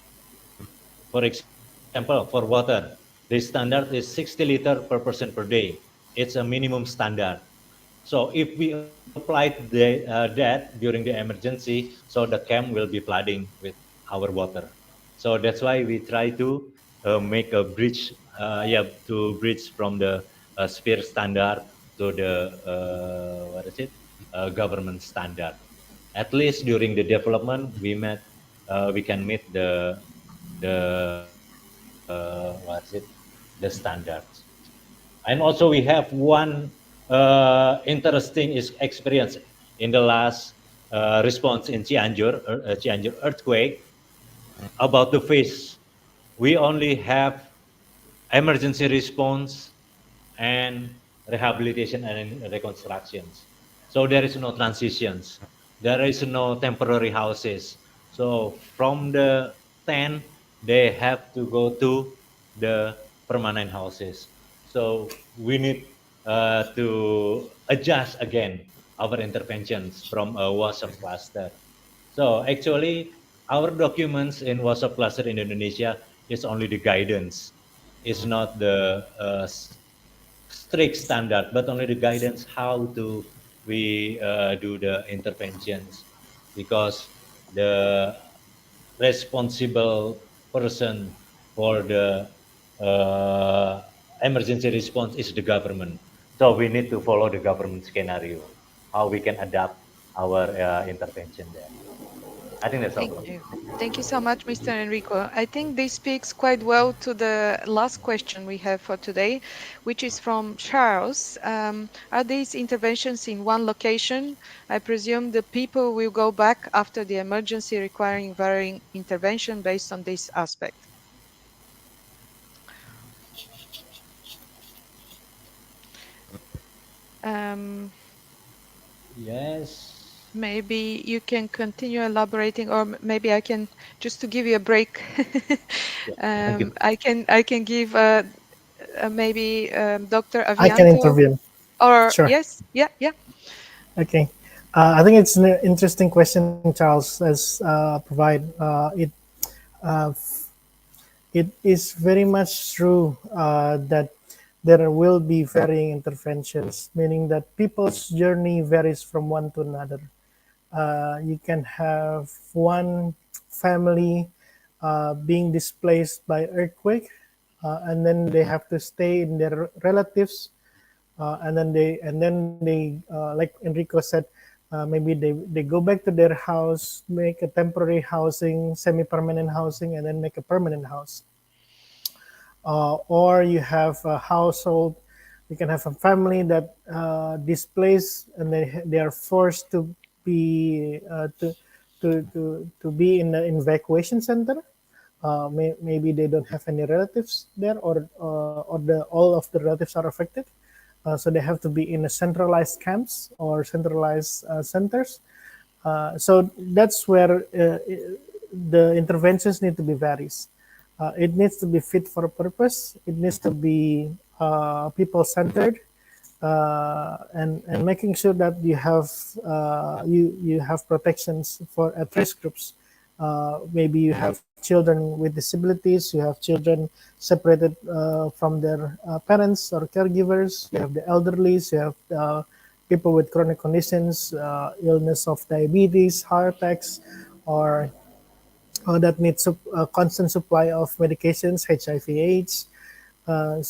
For example, for water, the standard is 60 liter per person per day. It's a minimum standard. So if we applied that during the emergency, so the camp will be flooding with our water. So that's why we try to make a bridge, to bridge from the sphere standard to the government standard. At least during the development, we can meet the the standards. And also we have one interesting experience in the last response in Cianjur earthquake about the phase. We only have emergency response and rehabilitation and reconstructions. So there is no transitions. There is no temporary houses. So from the 10, they have to go to the permanent houses. So we need to adjust again our interventions from a WhatsApp cluster. So actually, our documents in WhatsApp cluster in Indonesia is only the guidance. It's not the strict standard, but only the guidance how to we do the interventions, because the responsible person for the emergency response is the government. So we need to follow the government scenario, how we can adapt our intervention there. I think that's all. Thank you. Thank you so much, Mr. Enrico. I think this speaks quite well to the last question we have for today, which is from Charles. Are these interventions in one location? I presume the people will go back after the emergency, requiring varying intervention based on this aspect. Yes. Maybe you can continue elaborating, or maybe I can, just to give you a break. Thank you. I can give maybe Dr. I can Avianto, intervene. or Sure. yes, yeah. Okay. I think it's an interesting question, Charles, as provide. It is very much true that there will be varying interventions, meaning that people's journey varies from one to another. You can have one family being displaced by earthquake, and then they have to stay in their relatives, and then they like Enrico said, maybe they go back to their house, make a temporary housing, semi-permanent housing, and then make a permanent house. Or you have a household, you can have a family that displaced, and they are forced to be to be in the evacuation center. Maybe they don't have any relatives there, or the all of the relatives are affected. So they have to be in a centralized camps or centralized centers. So that's where the interventions need to be varies. It needs to be fit for a purpose. It needs to be people centered, and making sure that you have you have protections for at-risk groups. Maybe you have children with disabilities, you have children separated from their parents or caregivers, you have the elderly, you have people with chronic conditions, illness of diabetes, heart attacks, or that needs a constant supply of medications, HIV/AIDS. I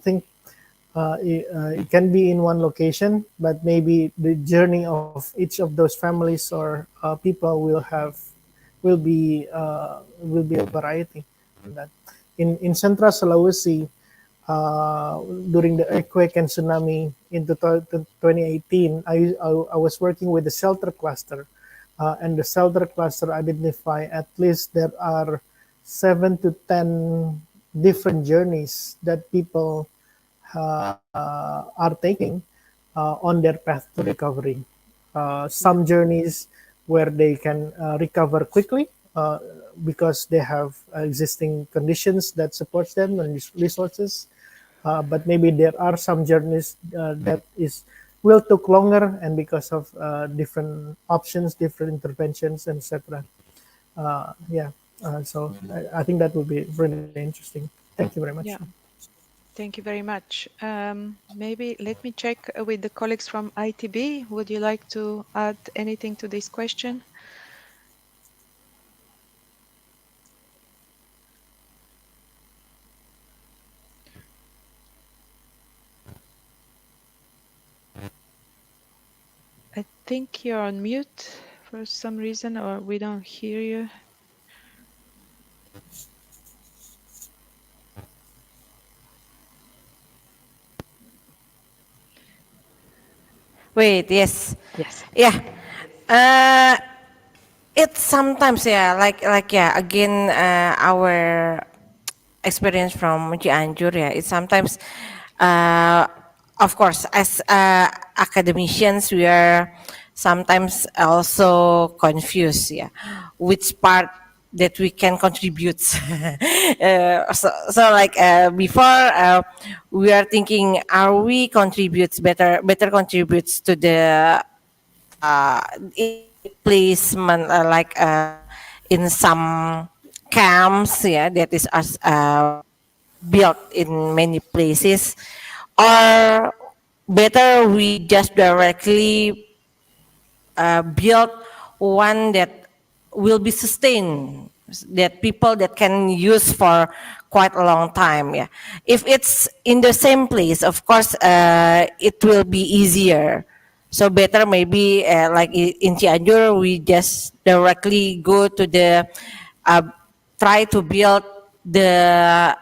think it can be in one location, but maybe the journey of each of those families or people will be a variety. That in Central Sulawesi, during the earthquake and tsunami in 2018, I was working with the shelter cluster, and the shelter cluster identify at least there are 7 to 10 different journeys that people are taking on their path to recovery. Some journeys where they can recover quickly because they have existing conditions that supports them and resources. But maybe there are some journeys that will take longer, and because of different options, different interventions, etc. I think that would be really interesting. Thank you very much. Yeah. Thank you very much. Maybe let me check with the colleagues from ITB. Would you like to add anything to this question? I think you're on mute for some reason, or we don't hear you. Wait, yes. Yes. Yeah. Uh, it's sometimes, yeah, yeah, again, our experience from Cianjur, yeah, it's sometimes, uh, of course, as academicians, we are sometimes also confused, yeah, which part that we can contribute. So like before, we are thinking, are we contributes better contributes to the in placement, in some camps, yeah, that is as built in many places, or better we just directly build one that will be sustained, that people that can use for quite a long time. Yeah, if it's in the same place, of course, it will be easier. So better maybe in Cianjur, we just directly go to the uh, try to build the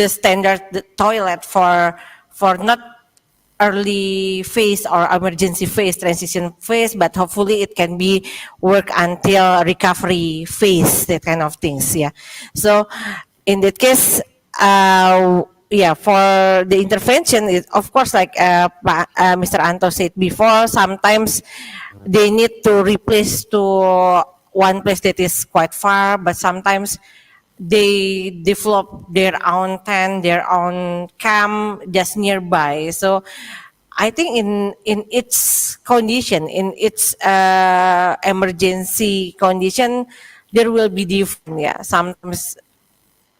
standard toilet for not early phase or emergency phase, transition phase, but hopefully it can be work until recovery phase, that kind of things. Yeah. So in that case, yeah, for the intervention, of course, like Mr. Anto said before, sometimes they need to replace to one place that is quite far, but sometimes they develop their own tent, their own camp just nearby. So I think in its condition, in its emergency condition, there will be different. Yeah, sometimes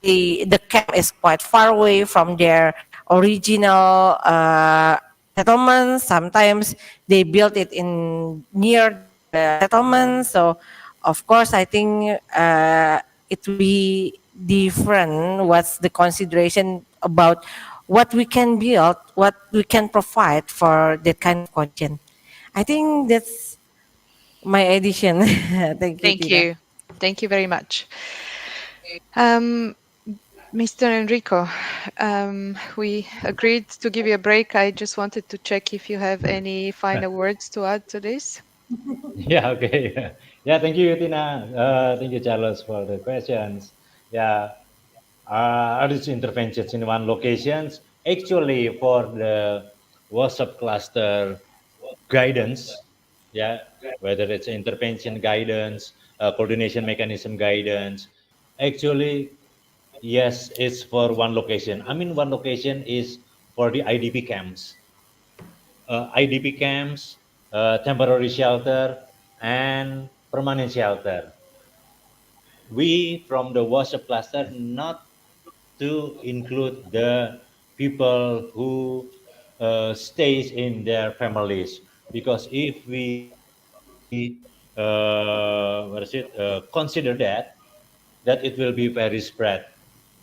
the camp is quite far away from their original settlement. Sometimes they built it in near the settlement. So, of course, I think it will be different. What's the consideration about what we can build, what we can provide for that kind of condition? I think that's my addition. Thank you, Thank Tina. you. Thank you very much. Um, Mr. Enrico, we agreed to give you a break. I just wanted to check if you have any final words to add to this. Yeah, okay. Yeah, thank you, Tina. Thank you, Charles, for the questions. Yeah, early interventions in one locations. Actually, for the WhatsApp cluster guidance, yeah, whether it's intervention guidance, coordination mechanism guidance, actually, yes, it's for one location. I mean, one location is for the IDP camps. IDP camps, temporary shelter, and permanent shelter. We from the WhatsApp cluster not to include the people who stays in their families, because if we consider that it will be very spread,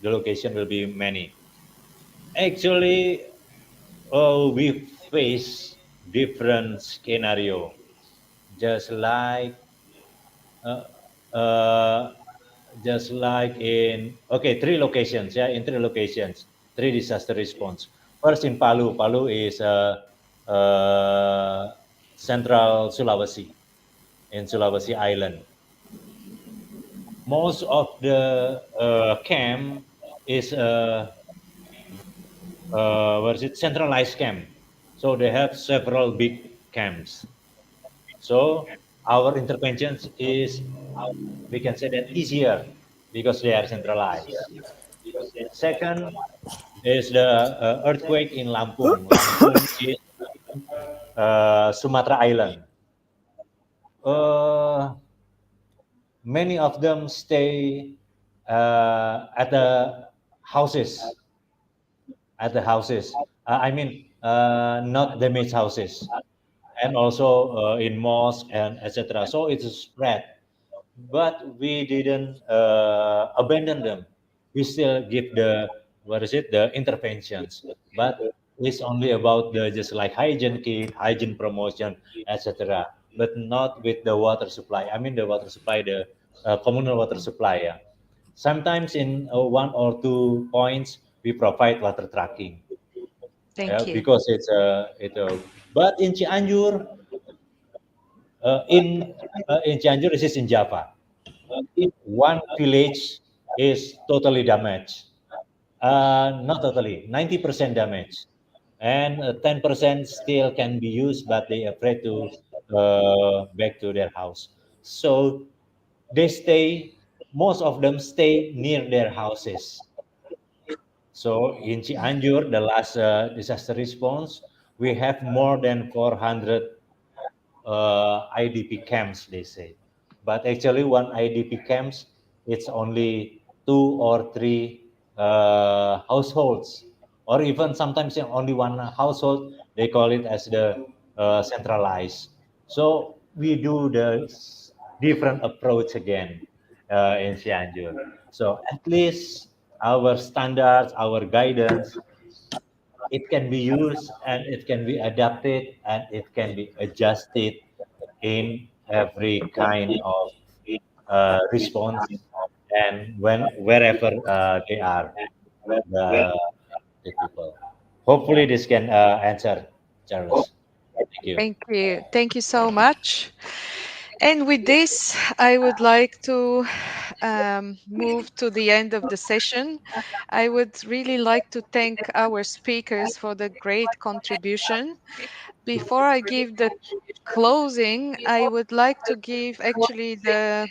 the location will be many. Actually, we face different scenario, just like uh, uh, in three locations, yeah, in three locations, three disaster response. First in Palu. Palu is central Sulawesi, in Sulawesi Island. Most of the camp is centralized camp, so they have several big camps. So our interventions is, we can say that, easier because they are centralized. Second is the earthquake in Lampung. Lampung is Sumatra Island. Uh, Many of them stay at the houses, I mean, not damaged houses, and also in mosque and etc. So it's spread, but we didn't abandon them. We still give the, the interventions, but it's only about the just like hygiene kit, hygiene promotion, etc. But not with the water supply. I mean the water supply, the communal water supply. Yeah. Sometimes in one or two points we provide water tracking. Thank you. Because it's but in Cianjur, in Cianjur, this is in Java. One village is totally damaged. Not totally, 90% damage, and 10% still can be used, but they afraid to back to their house. So they stay. Most of them stay near their houses. So in Cianjur, the last disaster response, we have more than 400 IDP camps, they say. But actually, one IDP camps, it's only 2 or 3 households, or even sometimes in only one household. They call it as the centralized. So we do the different approach again in Cianjur. So at least our standards, our guidance, it can be used and it can be adapted and it can be adjusted in every kind of response and wherever they are, the, the people. Hopefully this can answer, Charles. Thank you. Thank you. Thank you so much. And with this, I would like to move to the end of the session. I would really like to thank our speakers for the great contribution. Before I give the closing, I would like to give actually the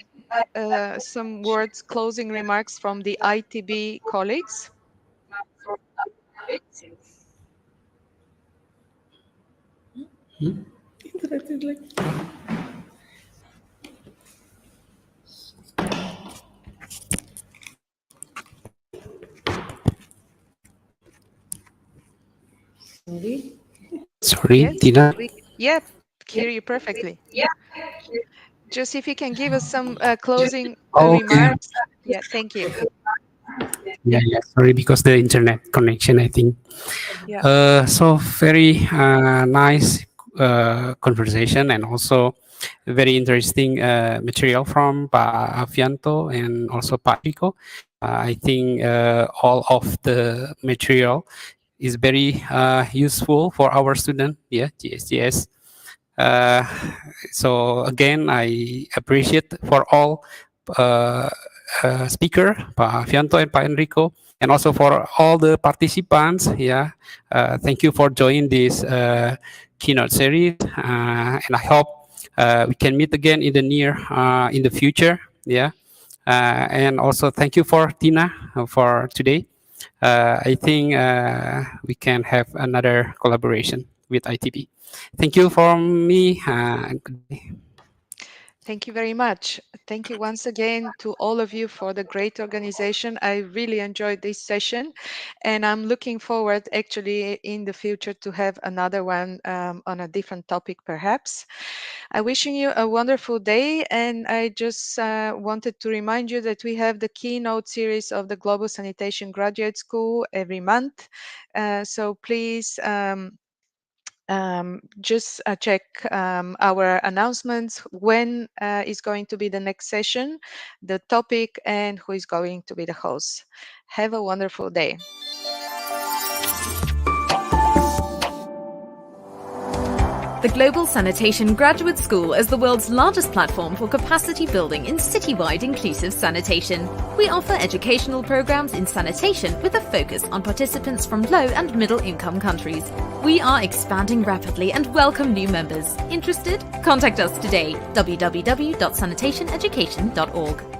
some words, closing remarks from the ITB colleagues. Sorry, Yes, Tina. yeah, hear you perfectly. Just if you can give us some closing Okay. remarks. Yeah, thank you. Yeah, sorry, because the internet connection, I think. Yeah. So very nice conversation, and also very interesting material from Pak Avianto and also Pak Enrico. I think all of the material is very useful for our student, yeah, GSGS. So again, I appreciate for all speaker, Pak Avianto and Pak Enrico, and also for all the participants. Yeah, thank you for joining this keynote series, and I hope we can meet again in the future. Yeah, and also thank you for Tina for today. I think we can have another collaboration with ITB. Thank you from me. Thank you very much. Thank you once again to all of you for the great organization. I really enjoyed this session, and I'm looking forward actually in the future to have another one on a different topic perhaps. I'm wishing you a wonderful day, and I just wanted to remind you that we have the keynote series of the Global Sanitation Graduate School every month. So please just check our announcements, when is going to be the next session, the topic, and who is going to be the host. Have a wonderful day. The Global Sanitation Graduate School is the world's largest platform for capacity building in citywide inclusive sanitation. We offer educational programs in sanitation with a focus on participants from low and middle income countries. We are expanding rapidly and welcome new members. Interested? Contact us today, www.sanitationeducation.org.